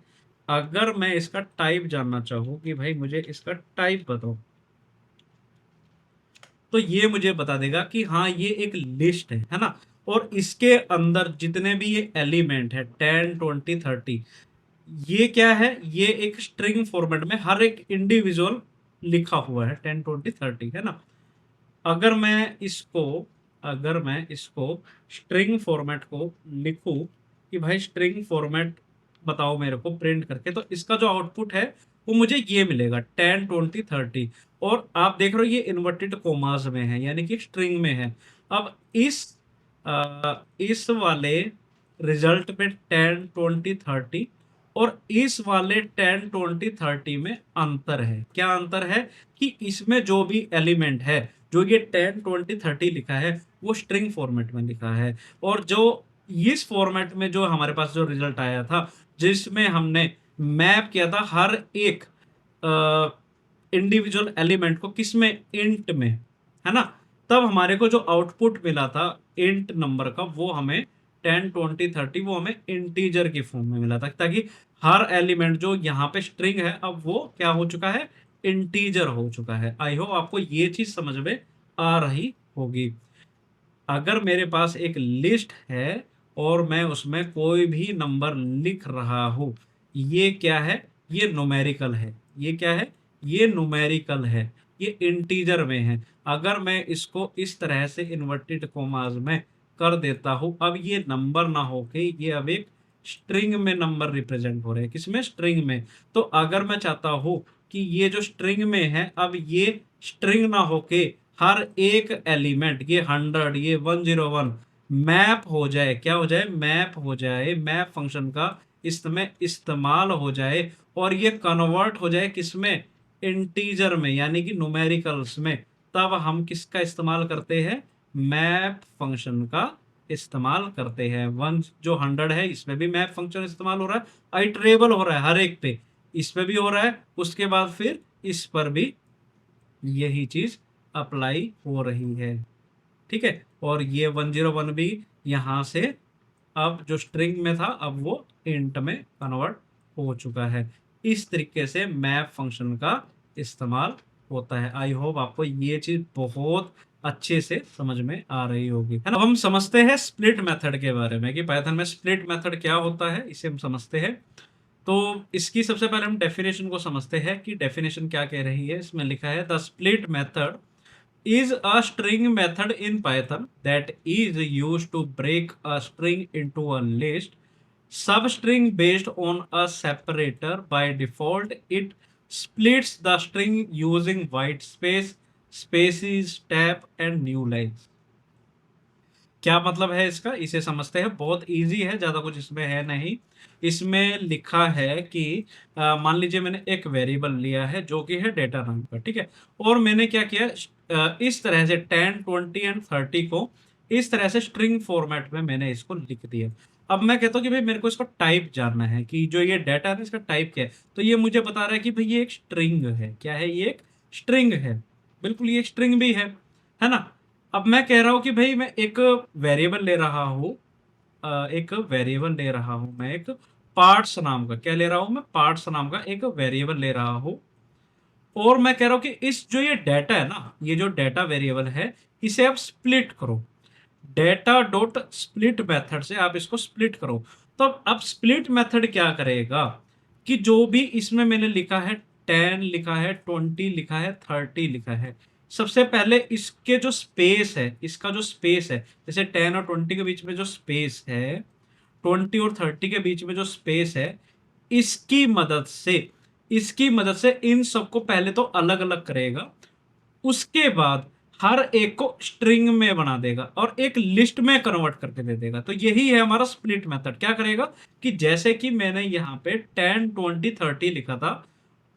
A: अगर मैं इसका टाइप जानना चाहूँ कि भाई मुझे इसका टाइप बताओ, तो ये मुझे बता देगा कि हाँ ये एक लिस्ट है ना। और इसके अंदर जितने भी ये एलिमेंट है 10, 20, 30, ये क्या है, ये एक स्ट्रिंग फॉर्मेट में हर एक इंडिविजुअल लिखा हुआ है, 10, 20, 30, है ना। अगर मैं इसको अगर मैं इसको स्ट्रिंग फॉर्मेट को लिखूं कि भाई स्ट्रिंग फॉर्मेट बताओ मेरे को प्रिंट करके, तो इसका जो आउटपुट है वो मुझे ये मिलेगा 10, 20, 30। और आप देख रहे हो ये इन्वर्टेड कोमास में है, यानी कि स्ट्रिंग में है। अब इस वाले रिजल्ट में 10, 20, 30 और इस वाले 10, 20, 30 में अंतर है। क्या अंतर है कि इसमें जो भी एलिमेंट है, जो ये 10, 20, 30 लिखा है, वो स्ट्रिंग फॉर्मेट में लिखा है। और जो इस फॉर्मेट में जो हमारे पास जो रिजल्ट आया था, जिसमें हमने मैप किया था हर एक इंडिविजुअल एलिमेंट को, किसमें, इंट में, है ना। तब हमारे को जो आउटपुट मिला था इंट नंबर का, वो हमें 10, 20, 30 वो हमें इंटीजर की फॉर्म में मिला था, ताकि हर एलिमेंट जो यहाँ पे स्ट्रिंग है, अब वो क्या हो चुका है, इंटीजर हो चुका है। आई होप आपको ये चीज समझ में आ रही होगी। अगर मेरे पास एक लिस्ट है और मैं उसमें कोई भी नंबर लिख रहा हूं, ये क्या है, ये न्यूमेरिकल है। ये क्या है, ये न्यूमेरिकल है, ये इंटीजर में है। अगर मैं इसको इस तरह से इन्वर्टेड कोमास में कर देता हूं, अब ये नंबर ना होके ये अब एक स्ट्रिंग में नंबर रिप्रेजेंट हो रहे हैं, किसमें, स्ट्रिंग में। तो अगर मैं चाहता हूं कि ये जो स्ट्रिंग में है, अब ये स्ट्रिंग ना होके हर एक एलिमेंट, ये 100, ये 101 मैप हो जाए, क्या हो जाए, मैप हो जाए, मैप फंक्शन का इसमें इस्तेमाल हो जाए, और ये कन्वर्ट हो जाए किसमें, इंटीजर में, यानी कि न्यूमेरिकल्स में। तब हम किसका इस्तेमाल करते हैं, मैप फंक्शन का इस्तेमाल करते हैं। वन जो 100 है, इसमें भी मैप फंक्शन इस्तेमाल हो रहा है, आइटरेबल हो रहा है हर एक पे, इस पे भी हो रहा है, उसके बाद फिर इस पर भी यही चीज अप्लाई हो रही है, ठीक है। और ये 101 भी यहां से अब जो स्ट्रिंग में था, अब वो इंट में कन्वर्ट हो चुका है। इस तरीके से मैप फंक्शन का इस्तेमाल होता है। आई होप आपको ये चीज बहुत अच्छे से समझ में आ रही होगी, है ना। अब हम समझते हैं स्प्लिट मेथड के बारे में, कि पाइथन में स्प्लिट मेथड क्या होता है, इसे हम समझते हैं। तो इसकी सबसे पहले हम डेफिनेशन को समझते हैं कि डेफिनेशन क्या कह रही है। इसमें लिखा है, the split method is a string method in Python that is used to break a string into a list substring based on a separator. By default, it splits the string using white space, spaces, tab and new lines. क्या मतलब है इसका, इसे समझते हैं। बहुत easy है, ज्यादा कुछ इसमें है नहीं। इसमें लिखा है कि मान लीजिए मैंने एक वेरिएबल लिया है जो कि है डेटा नाम का, ठीक है। और मैंने क्या किया, इस तरह से 10, 20 एंड 30 को इस तरह से स्ट्रिंग फॉर्मेट में मैंने इसको लिख दिया। अब मैं कहता हूँ कि भाई मेरे को इसको टाइप जानना है, कि जो ये डाटा है इसका टाइप क्या है। तो ये मुझे बता रहा है कि भाई ये एक स्ट्रिंग है। क्या है, ये एक स्ट्रिंग है, बिल्कुल ये एक स्ट्रिंग भी है ना। अब मैं कह रहा हूं कि भाई मैं एक वेरिएबल ले रहा हूं, एक वेरिएबल ले रहा हूं मैं, एक पार्ट्स नाम का, क्या ले रहा हूं मैं, पार्ट्स नाम का एक वेरिएबल ले रहा हूं। और मैं कह रहा हूं कि इस जो ये डाटा है ना, ये जो डाटा वेरिएबल है, इसे आप स्प्लिट करो। डेटा डॉट स्प्लिट मेथड से आप इसको स्प्लिट करो। तो अब स्प्लिट मेथड क्या करेगा, कि जो भी इसमें मैंने लिखा है, 10 लिखा है, 20 लिखा है, 30 लिखा है, सबसे पहले इसके जो स्पेस है, इसका जो स्पेस है, जैसे 10 और 20 के बीच में जो स्पेस है, 20 और 30 के बीच में जो स्पेस है, इसकी मदद से इसकी मदद से इन सबको पहले तो अलग अलग करेगा, उसके बाद हर एक को स्ट्रिंग में बना देगा और एक लिस्ट में कन्वर्ट करके दे देगा। तो यही है हमारा स्प्लिट मेथड। क्या करेगा कि जैसे कि मैंने यहाँ पे 10 20 30 लिखा था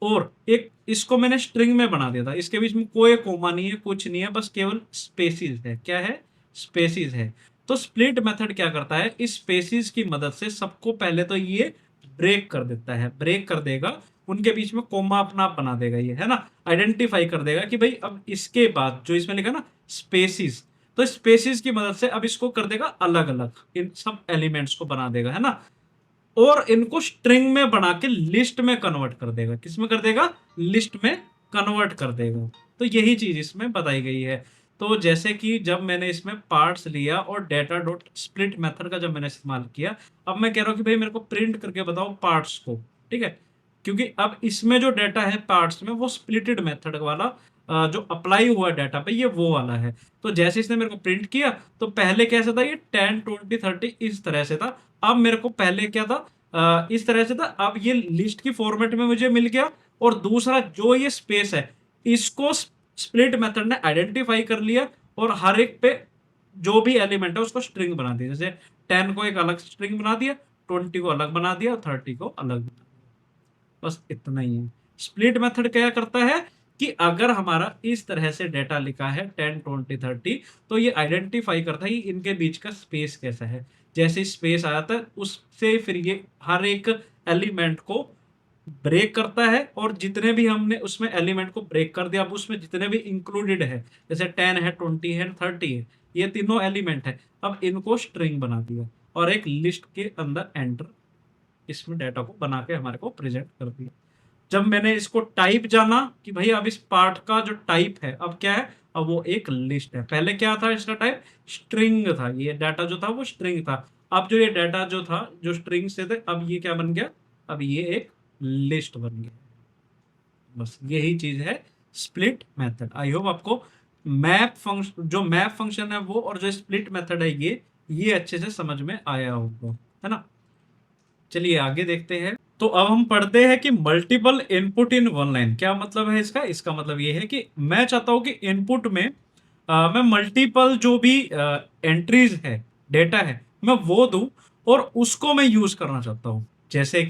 A: और एक इसको मैंने स्ट्रिंग में बना दिया था, इसके बीच में कोई कोमा नहीं है, कुछ नहीं है, बस केवल स्पेसिस है। क्या है? स्पेसिस है। तो स्प्लिट मेथड क्या करता है, इस स्पेसिस की मदद से सबको पहले तो ये ब्रेक कर देता है, ब्रेक कर देगा, उनके बीच में कोमा अपना आप बना देगा, ये है ना, आइडेंटिफाई कर देगा कि भाई अब इसके बाद जो इसमें लिखा ना स्पेसिस, तो स्पेसिस की मदद से अब इसको कर देगा अलग अलग, इन सब एलिमेंट्स को बना देगा, है ना, और इनको स्ट्रिंग में बना के लिस्ट में कन्वर्ट कर देगा। किस में कर देगा? लिस्ट में कन्वर्ट कर देगा। तो यही चीज इसमें बताई गई है। तो जैसे कि जब मैंने इसमें पार्ट्स लिया और डेटा डॉट स्प्लिट मेथड का जब मैंने इस्तेमाल किया, अब मैं कह रहा हूं कि भाई मेरे को प्रिंट करके बताओ पार्ट्स को, ठीक है, क्योंकि अब इसमें जो डेटा है पार्ट्स में वो स्प्लिटेड मेथड वाला जो अप्लाई हुआ डाटा पे ये वो वाला है। तो जैसे इसने मेरे को प्रिंट किया तो पहले कैसे था, ये 10 20 30 इस तरह से था। अब मेरे को पहले क्या था, इस तरह से था, अब ये लिस्ट की फॉर्मेट में मुझे मिल गया। और दूसरा जो ये स्पेस है इसको स्प्लिट मेथड ने आइडेंटिफाई कर लिया और हर एक पे जो भी एलिमेंट है उसको स्ट्रिंग बना दिया। जैसे 10 को एक अलग स्ट्रिंग बना दिया, 20 को अलग बना दिया, 30 को अलग बना दिया। बस इतना ही है। स्प्लिट मेथड क्या करता है कि अगर हमारा इस तरह से डेटा लिखा है 10 20 30, तो ये आइडेंटिफाई करता है कि इनके बीच का स्पेस कैसा है। जैसे स्पेस आ जाता है उससे फिर ये हर एक एलिमेंट को ब्रेक करता है और जितने भी हमने उसमें एलिमेंट को ब्रेक कर दिया, अब उसमें जितने भी इंक्लूडेड है, जैसे 10 है 20 है 30 है, ये तीनों एलिमेंट है, अब इनको स्ट्रिंग बना दिया और एक लिस्ट के अंदर एंटर इसमें डाटा को बना के हमारे को प्रेजेंट कर दिया। जब मैंने इसको टाइप जाना कि भाई अब इस पार्ट का जो टाइप है अब क्या है, अब वो एक लिस्ट है। पहले क्या था इसका टाइप? स्ट्रिंग था, ये डाटा जो था वो स्ट्रिंग था। अब जो ये डाटा जो था जो स्ट्रिंग से थे, अब ये क्या बन गया, अब ये एक लिस्ट बन गया। बस यही चीज है स्प्लिट मेथड। आई होप आपको मैप फंक्शन, जो मैप फंक्शन है वो और जो स्प्लिट मेथड है ये अच्छे से समझ में आया होगा, है ना। चलिए आगे देखते हैं। तो अब हम पढ़ते हैं कि multiple input in one line क्या मतलब है इसका। इसका मतलब ये है कि मैं चाहता हूं कि इनपुट में मैं मल्टीपल जो भी एंट्रीज है, डेटा है, मैं वो दूं और उसको मैं यूज करना चाहता हूं। जैसे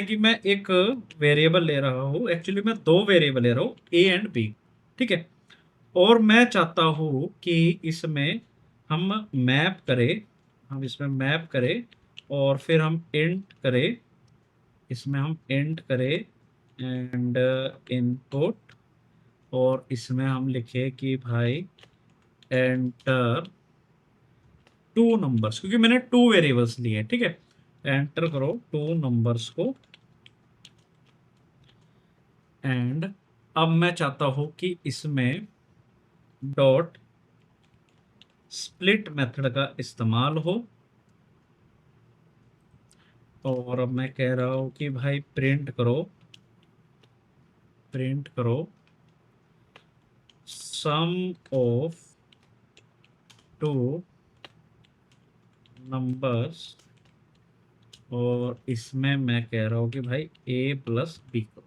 A: कि मैं एक वेरिएबल ले रहा हूं, एक्चुअली मैं दो वेरिएबल ले रहा हूं, ए एंड बी, ठीक है, और मैं चाहता हूं कि इसमें हम मैप करें, हम इसमें मैप करें और फिर हम इंट करें, इसमें हम इंट करें एंड इनपुट, और इसमें हम लिखे कि भाई एंटर टू नंबर्स, क्योंकि मैंने टू वेरिएबल्स लिए, ठीक है, एंटर करो टू नंबर्स को। एंड अब मैं चाहता हूं कि इसमें डॉट स्प्लिट मेथड का इस्तेमाल हो, और अब मैं कह रहा हूं कि भाई प्रिंट करो सम ऑफ टू नंबर्स, और इसमें मैं कह रहा हूं कि भाई a प्लस बी करो।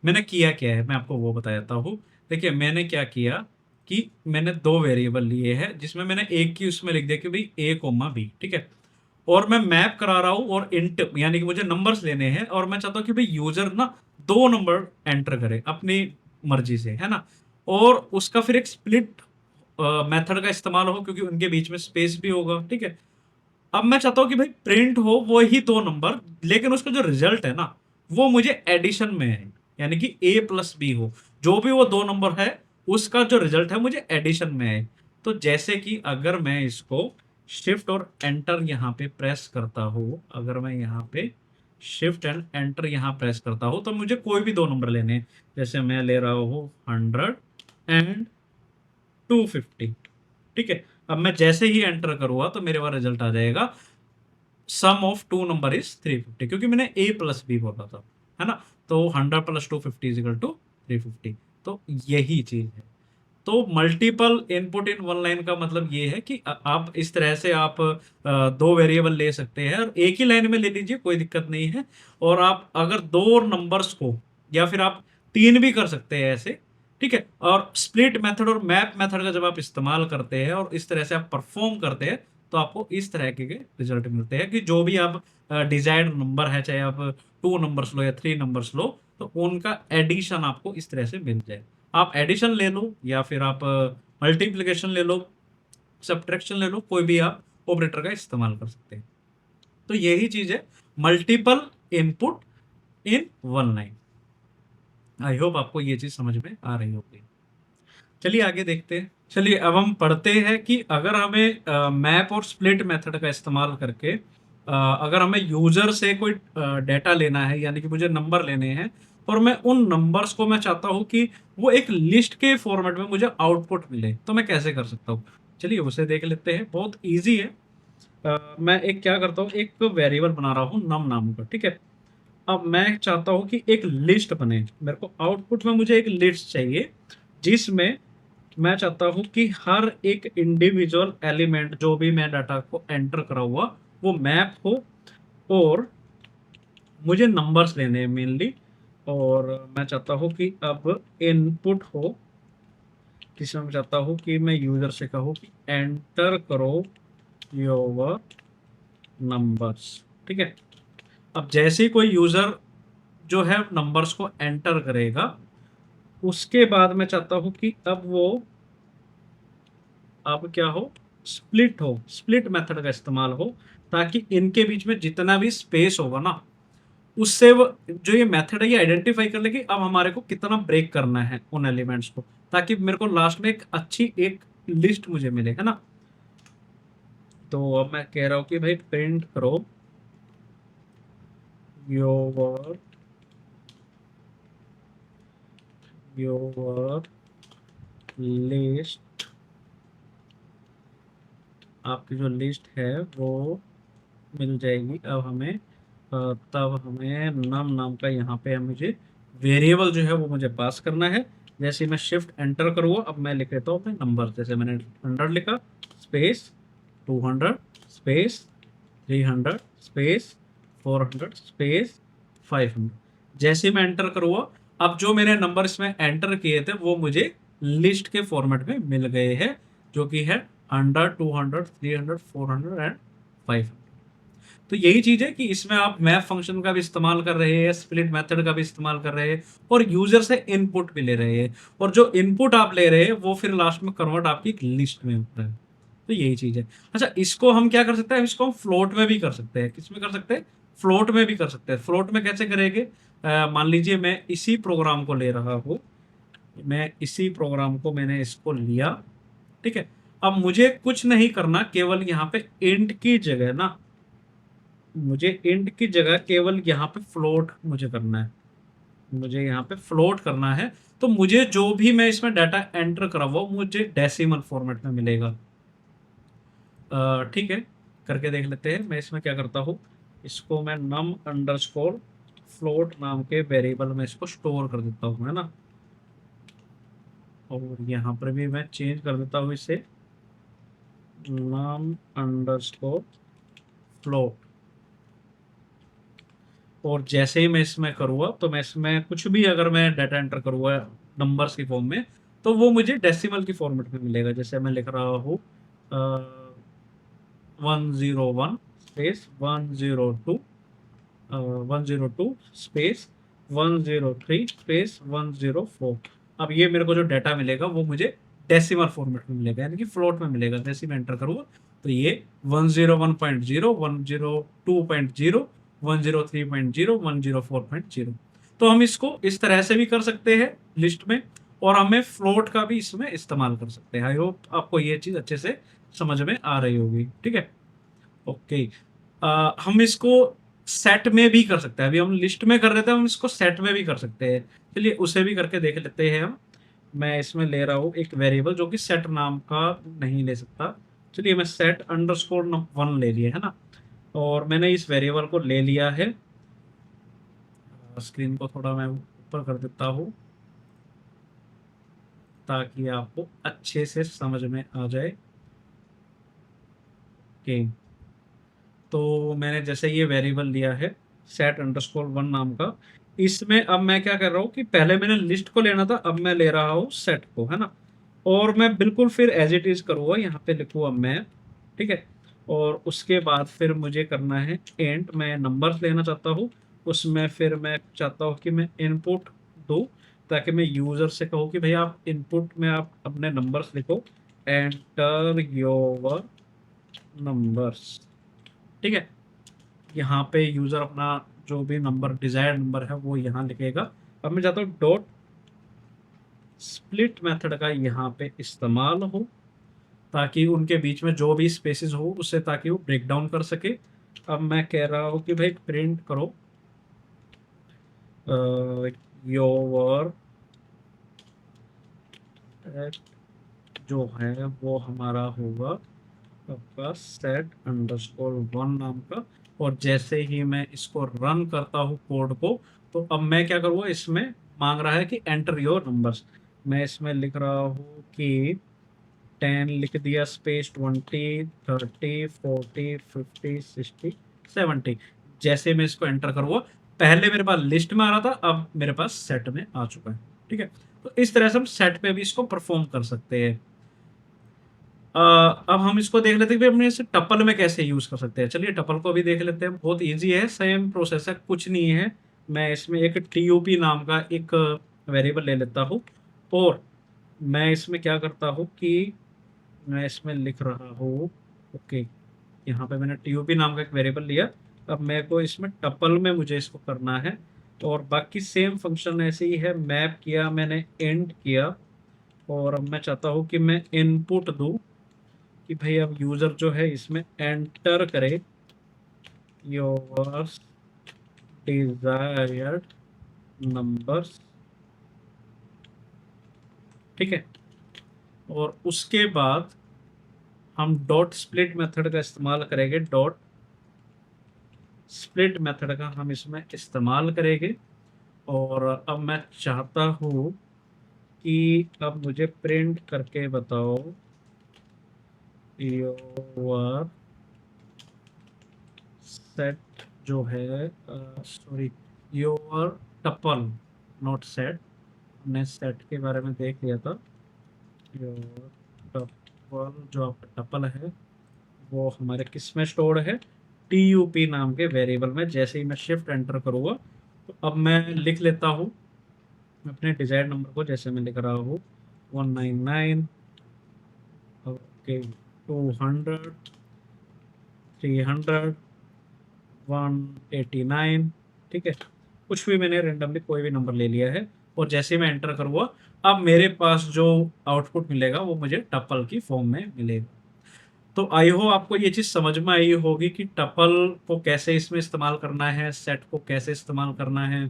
A: मैंने किया क्या है मैं आपको वो बता देता हूँ। देखिए मैंने क्या किया कि मैंने दो वेरिएबल लिए हैं जिसमें मैंने एक की उसमें लिख दिया कि भाई a कोमा बी, ठीक है, और मैं मैप करा रहा हूँ और इंट यानी कि मुझे नंबर्स लेने हैं और मैं चाहता हूँ कि भाई यूजर ना दो नंबर एंटर करे अपनी मर्जी से, है ना, और उसका फिर एक स्प्लिट मेथड का इस्तेमाल हो क्योंकि उनके बीच में स्पेस भी होगा, ठीक है। अब मैं चाहता हूँ कि भाई प्रिंट हो वो ही दो नंबर, लेकिन उसका जो रिजल्ट है ना वो मुझे एडिशन में है, यानी कि a प्लस बी हो, जो भी वो दो नंबर है उसका जो रिजल्ट है मुझे एडिशन में है। तो जैसे कि अगर मैं इसको शिफ्ट और एंटर यहाँ पे प्रेस करता हूँ, अगर मैं यहाँ पे शिफ्ट एंड एंटर यहाँ प्रेस करता हूँ तो मुझे कोई भी दो नंबर लेने हैं। जैसे मैं ले रहा हूँ 100 एंड 250, ठीक है। अब मैं जैसे ही एंटर करूंगा तो मेरे पास रिजल्ट आ जाएगा सम ऑफ टू नंबर इज 350, क्योंकि मैंने a प्लस बी बोला था, है ना। तो 100 प्लस 250 इज इक्वल टू 350। तो यही चीज है। तो multiple input in one line का मतलब ये है कि आप इस तरह से आप दो वेरिएबल ले सकते हैं और एक ही लाइन में ले लीजिए, कोई दिक्कत नहीं है। और आप अगर दो नंबर्स को, या फिर आप तीन भी कर सकते हैं ऐसे, ठीक है। और स्प्लिट मेथड और मैप मेथड का जब आप इस्तेमाल करते हैं और इस तरह से आप परफॉर्म करते हैं, तो आपको इस तरह के रिजल्ट मिलते हैं कि जो भी आप डिजायर्ड नंबर है, चाहे आप टू नंबर्स लो या थ्री नंबर्स लो, तो उनका एडिशन आपको इस तरह से मिल जाए। आप एडिशन ले लो या फिर आप मल्टीप्लिकेशन ले लो, सब्ट्रैक्शन ले लो, कोई भी आप ऑपरेटर का इस्तेमाल कर सकते हैं। तो यही चीज है multiple input in one line. I hope आपको ये चीज समझ में आ रही होगी। चलिए आगे देखते हैं। चलिए अब हम पढ़ते हैं कि अगर हमें मैप और स्प्लिट मेथड का इस्तेमाल करके अगर हमें यूजर से कोई डेटा लेना है, यानी कि मुझे नंबर लेने हैं, और मैं उन नंबर्स को मैं चाहता हूं कि वो एक लिस्ट के फॉर्मेट में मुझे आउटपुट मिले, तो मैं कैसे कर सकता हूँ। चलिए उसे देख लेते हैं, बहुत इजी है। मैं एक क्या करता हूँ, एक वेरिएबल बना रहा हूँ नम नाम का, ठीक है। अब मैं चाहता हूँ कि एक लिस्ट बने, मेरे को आउटपुट में मुझे एक लिस्ट चाहिए जिसमें मैं चाहता हूँ कि हर एक इंडिविजुअल एलिमेंट जो भी मैं डाटा को एंटर करा हुआ वो मैप हो, और मुझे नंबर्स लेने हैं मेनली। और मैं चाहता हूँ कि अब इनपुट हो, जिसमें मैं चाहता हूँ कि मैं यूजर से कहूँ कि एंटर करो योर नंबर्स, ठीक है। अब जैसे ही कोई यूजर जो है नंबर्स को एंटर करेगा, उसके बाद मैं चाहता हूँ कि अब क्या हो, स्प्लिट हो, स्प्लिट मेथड का इस्तेमाल हो, ताकि इनके बीच में जितना भी स्पेस होगा ना, उससे वो जो ये मेथड है ये आइडेंटिफाई कर ले कि अब हमारे को कितना ब्रेक करना है उन एलिमेंट्स को, ताकि मेरे को लास्ट में एक अच्छी एक लिस्ट मुझे मिले, है ना। तो अब मैं कह रहा हूँ कि भाई प्रिंट करो योर योर लिस्ट। आपकी जो लिस्ट है वो मिल जाएगी अब हमें। तब हमें नम नाम का यहाँ पे मुझे वेरिएबल जो है वो मुझे पास करना है। जैसे मैं शिफ्ट एंटर करूँगा, अब मैं लिख लेता हूँ अपने नंबर, जैसे मैंने 100 लिखा, स्पेस 200 स्पेस 300 स्पेस 400 स्पेस 500। जैसे मैं एंटर करूँगा, अब जो मैंने नंबर इसमें एंटर किए थे वो मुझे लिस्ट के फॉर्मेट में मिल गए हैं, जो कि है 100 200 300 400 एंड 500। तो यही चीज है कि इसमें आप मैप फंक्शन का भी इस्तेमाल कर रहे हैं, स्प्लिट मेथड का भी इस्तेमाल कर रहे हैं, और यूजर से इनपुट भी ले रहे हैं, और जो इनपुट आप ले रहे हैं वो फिर लास्ट में कन्वर्ट आपकी एक लिस्ट में होता है। तो यही चीज है। अच्छा, इसको हम क्या कर सकते हैं, इसको हम फ्लोट में भी कर सकते हैं। किस में कर सकते हैं, फ्लोट में भी कर सकते हैं। फ्लोट में कैसे करेंगे, मान लीजिए मैं इसी प्रोग्राम को ले रहा हूँ, मैं इसी प्रोग्राम को मैंने इसको लिया, ठीक है। अब मुझे कुछ नहीं करना, केवल यहाँ पे इंट की जगह ना, मुझे इंट की जगह केवल यहाँ पे फ्लोट मुझे करना है, मुझे यहाँ पे फ्लोट करना है। तो मुझे जो भी मैं इसमें डाटा एंटर करा हुआ मुझे डेसिमल फॉर्मेट में मिलेगा। ठीक है, करके देख लेते हैं। मैं इसमें क्या करता हूँ, इसको मैं नम अंडरस्कोर फ्लोट नाम के वेरिएबल में इसको स्टोर कर देता हूँ, है ना। और यहाँ पर भी मैं चेंज कर देता हूँ इसे नम अंडरस्कोर फ्लोट। और जैसे ही मैं इसमें करूँगा, तो मैं इसमें कुछ भी अगर मैं डाटा एंटर करूँगा नंबर्स की फॉर्म में, तो वो मुझे डेसिमल की फॉर्मेट में मिलेगा। जैसे मैं लिख रहा हूँ 101 स्पेस 102 102 स्पेस 103 स्पेस 104। अब ये मेरे को जो डाटा मिलेगा वो मुझे डेसिमल फॉर्मेट में मिलेगा, यानी कि फ्लोट में मिलेगा। जैसे मैं एंटर करूँगा, तो ये 101.0 102.0 103.0 104.0। तो हम इसको इस तरह से भी कर सकते हैं लिस्ट में, और हमें फ्लोट का भी इसमें इस्तेमाल कर सकते हैं। आई होप आपको ये चीज अच्छे से समझ में आ रही होगी, ठीक है। ओके, हम इसको सेट में भी कर सकते हैं। अभी हम लिस्ट में कर रहे थे, हम इसको सेट में भी कर सकते हैं। चलिए उसे भी करके देख लेते हैं हम। मैं इसमें ले रहा हूँ एक वेरिएबल जो कि सेट नाम का नहीं ले सकता। चलिए मैं सेट अंडरस्कोर 1 ले लिया, है ना। और मैंने इस वेरिएबल को ले लिया है। स्क्रीन को थोड़ा मैं ऊपर कर देता हूँ। ताकि आपको अच्छे से समझ में आ जाए। ओके, तो मैंने जैसे ये वेरिएबल लिया है सेट अंडरस्कोर वन नाम का, इसमें अब मैं क्या कर रहा हूँ कि पहले मैंने लिस्ट को लेना था, अब मैं ले रहा हूँ सेट को, है ना। और मैं बिल्कुल फिर एज इट इज करूँगा, यहाँ पे लिखूँगा मैं, ठीक है। और उसके बाद फिर मुझे करना है एंड, मैं नंबर्स लेना चाहता हूँ, उसमें फिर मैं चाहता हूँ कि मैं इनपुट दूँ, ताकि मैं यूज़र से कहूँ कि भैया आप इनपुट में आप अपने नंबर्स लिखो, एंटर योर नंबर्स, ठीक है। यहाँ पे यूज़र अपना जो भी नंबर, डिजायर्ड नंबर है वो यहाँ लिखेगा। अब मैं चाहता हूँ डॉट स्प्लिट मेथड का यहाँ पे इस्तेमाल हो, ताकि उनके बीच में जो भी स्पेसेस हो उससे, ताकि वो ब्रेक डाउन कर सके। अब मैं कह रहा हूँ कि भाई प्रिंट करो योर जो है वो हमारा होगा आपका सेट अंडरस्कोर वन नाम का। और जैसे ही मैं इसको रन करता हूँ कोड को, तो अब मैं क्या करूँगा, इसमें मांग रहा है कि एंटर योर नंबर्स। मैं इसमें लिख रहा हूँ कि 10 लिख दिया, स्पेस 20, 30, 40, 50, 60, 70। जैसे मैं इसको एंटर करूँगा, पहले मेरे पास लिस्ट में आ रहा था, अब मेरे पास सेट में आ चुका है, ठीक है। तो इस तरह से हम सेट पे भी इसको परफॉर्म कर सकते हैं। अब हम इसको देख लेते हैं कि अपने इसे टपल में कैसे यूज कर सकते हैं। चलिए टपल को भी देख लेते हैं, बहुत इजी है, सेम प्रोसेस है, कुछ नहीं है। मैं इसमें एक TUP नाम का एक वेरिएबल ले लेता हूँ, और मैं इसमें क्या करता हूँ कि मैं इसमें लिख रहा हूँ, ओके, यहाँ पे मैंने TUP नाम का एक वेरिएबल लिया। अब मेरे को इसमें टपल में मुझे इसको करना है, और बाकी सेम फंक्शन ऐसे ही है, मैप किया मैंने, एंड किया, और अब मैं चाहता हूँ कि मैं इनपुट दूँ कि भाई अब यूजर जो है इसमें एंटर करे योर डिजायर्ड नंबर्स, ठीक है। और उसके बाद हम डॉट स्प्लिट मेथड का इस्तेमाल करेंगे, डॉट स्प्लिट मेथड का हम इसमें इस्तेमाल करेंगे। और अब मैं चाहता हूँ कि अब मुझे प्रिंट करके बताओ योर सेट जो है, sorry, your tuple, not set, हमने सेट के बारे में देख लिया था। योर टपल, जो आपका टपल है वो हमारे किस में स्टोर है, TUP नाम के वेरिएबल में। जैसे ही मैं शिफ्ट एंटर करूँगा, तो अब मैं लिख लेता हूँ अपने डिजायर्ड नंबर को, जैसे मैं लिख रहा हूँ 199, ओके, 200, 300, 189, ठीक है। कुछ भी मैंने रेंडमली कोई भी नंबर ले लिया है, और जैसे ही मैं एंटर करूँगा, अब मेरे पास जो आउटपुट मिलेगा वो मुझे टपल की फॉर्म में मिलेगा। तो आई होप आपको ये चीज़ समझ में आई होगी कि टपल को कैसे इसमें इस्तेमाल करना है, सेट को कैसे इस्तेमाल करना है,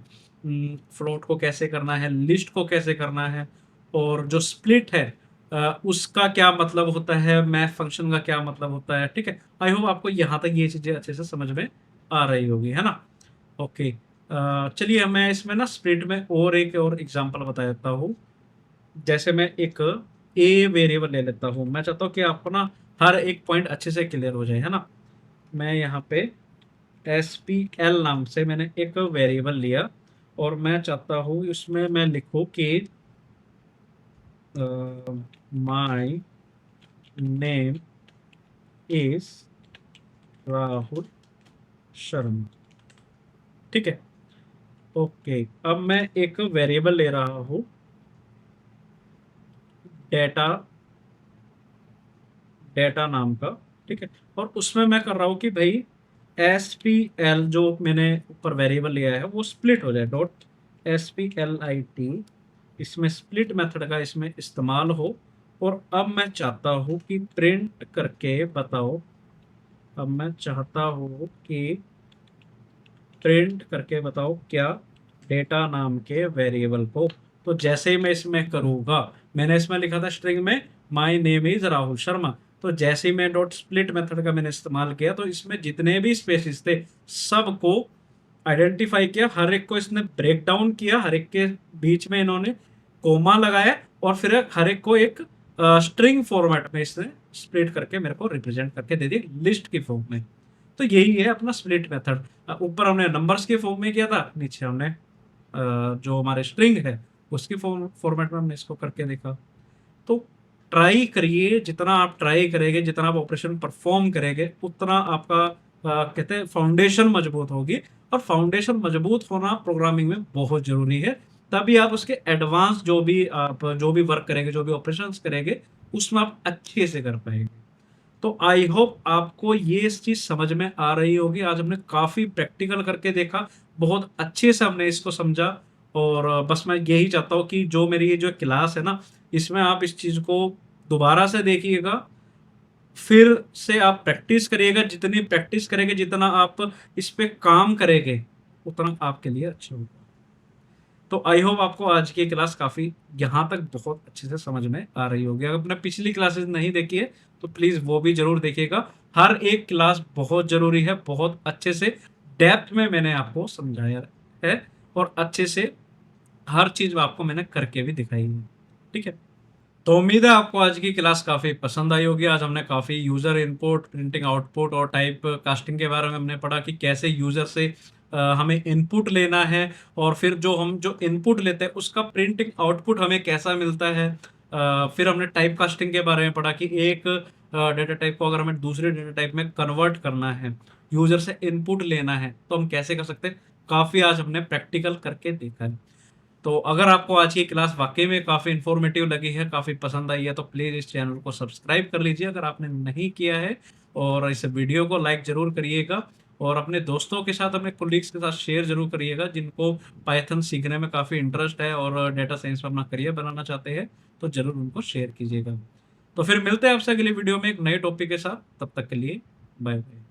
A: फ्लोट को कैसे करना है, लिस्ट को कैसे करना है, और जो स्प्लिट है उसका क्या मतलब होता है, मैथ फंक्शन का क्या मतलब होता है, ठीक है। आई होप आपको यहाँ तक ये चीज़ें अच्छे से समझ में आ रही होगी, है ना। ओके, चलिए मैं इसमें ना स्प्लिट में और एक और एग्जांपल बता देता हूँ। जैसे मैं एक ए वेरिएबल ले लेता हूँ, मैं चाहता हूँ कि आपको ना हर एक पॉइंट अच्छे से क्लियर हो जाए, है ना। मैं यहाँ पे SPL नाम से मैंने एक वेरिएबल लिया, और मैं चाहता हूँ उसमें मैं लिखूँ कि my name is Rahul Sharma, ठीक है। ओके, अब मैं एक वेरिएबल ले रहा हूँ डेटा, डेटा नाम का, ठीक है। और उसमें मैं कर रहा हूँ कि भाई SPL जो मैंने ऊपर वेरिएबल लिया है वो स्प्लिट हो जाए, डॉट SPLIT, इसमें स्प्लिट मेथड का इसमें इस्तेमाल हो। और अब मैं चाहता हूँ कि प्रिंट करके बताओ, अब मैं चाहता हूँ कि प्रिंट करके बताओ क्या डेटा नाम के वेरिएबल को। तो जैसे ही मैं इसमें करूँगा, मैंने इसमें लिखा था स्ट्रिंग में my name is Rahul Sharma, तो जैसे ही मैं डॉट स्प्लिट मेथड का मैंने इस्तेमाल किया, तो इसमें जितने भी स्पेसिस थे सबको आइडेंटिफाई किया, हर एक को इसने ब्रेक डाउन किया, हर एक के बीच में इन्होंने कोमा लगाया, और फिर हर एक को एक स्ट्रिंग फॉर्मेट में इसने स्प्लिट करके मेरे को रिप्रेजेंट करके दे दी लिस्ट की फॉर्म में। तो यही है अपना स्प्लिट मेथड। ऊपर हमने नंबर्स के फॉर्म में किया था, नीचे हमने जो हमारे स्ट्रिंग है उसकी फॉर्मेट में हमने इसको करके देखा। तो ट्राई करिए, जितना आप ट्राई करेंगे, जितना आप ऑपरेशन परफॉर्म करेंगे, उतना आपका कहते हैं फाउंडेशन मजबूत होगी। और फाउंडेशन मजबूत होना प्रोग्रामिंग में बहुत जरूरी है। तभी आप उसके एडवांस जो भी वर्क करेंगे, जो भी ऑपरेशंस करेंगे, उसमें आप अच्छे से कर पाएंगे। तो आई होप आपको ये चीज समझ में आ रही होगी। आज हमने काफी प्रैक्टिकल करके देखा, बहुत अच्छे से हमने इसको समझा। और बस मैं यही चाहता हूँ कि जो मेरी ये जो क्लास है ना, इसमें आप इस चीज को दोबारा से देखिएगा, फिर से आप प्रैक्टिस करिएगा। जितनी प्रैक्टिस करेंगे, जितना आप इस पे काम करेंगे, उतना आपके लिए अच्छा होगा। तो आई होप आपको आज की क्लास काफी यहाँ तक बहुत अच्छे से समझ में आ रही होगी। अगर आपने पिछली क्लासेस नहीं देखी है तो प्लीज वो भी जरूर देखिएगा। हर एक क्लास बहुत जरूरी है, बहुत अच्छे से डेप्थ में मैंने आपको समझाया है, और अच्छे से हर चीज आपको मैंने करके भी दिखाई है। ठीक है, तो उम्मीद है आपको आज की क्लास काफी पसंद आई होगी। आज हमने काफी यूजर इनपुट, प्रिंटिंग आउटपुट और टाइप कास्टिंग के बारे में हमने पढ़ा कि कैसे यूजर से हमें इनपुट लेना है, और फिर जो इनपुट लेते हैं उसका प्रिंटिंग आउटपुट हमें कैसा मिलता है। फिर हमने टाइप कास्टिंग के बारे में पढ़ा कि एक डेटा टाइप को अगर हमें दूसरे डेटा टाइप में कन्वर्ट करना है, यूजर से इनपुट लेना है, तो हम कैसे कर सकते हैं। काफी आज हमने प्रैक्टिकल करके देखा है। तो अगर आपको आज की क्लास वाकई में काफ़ी इन्फॉर्मेटिव लगी है, काफ़ी पसंद आई है, तो प्लीज़ इस चैनल को सब्सक्राइब कर लीजिए अगर आपने नहीं किया है। और इस वीडियो को लाइक ज़रूर करिएगा, और अपने दोस्तों के साथ, अपने कोलीग्स के साथ शेयर ज़रूर करिएगा जिनको पाइथन सीखने में काफ़ी इंटरेस्ट है और डेटा साइंस में अपना करियर बनाना चाहते हैं। तो ज़रूर उनको शेयर कीजिएगा। तो फिर मिलते हैं आपसे अगली वीडियो में एक नए टॉपिक के साथ। तब तक के लिए बाय बाय।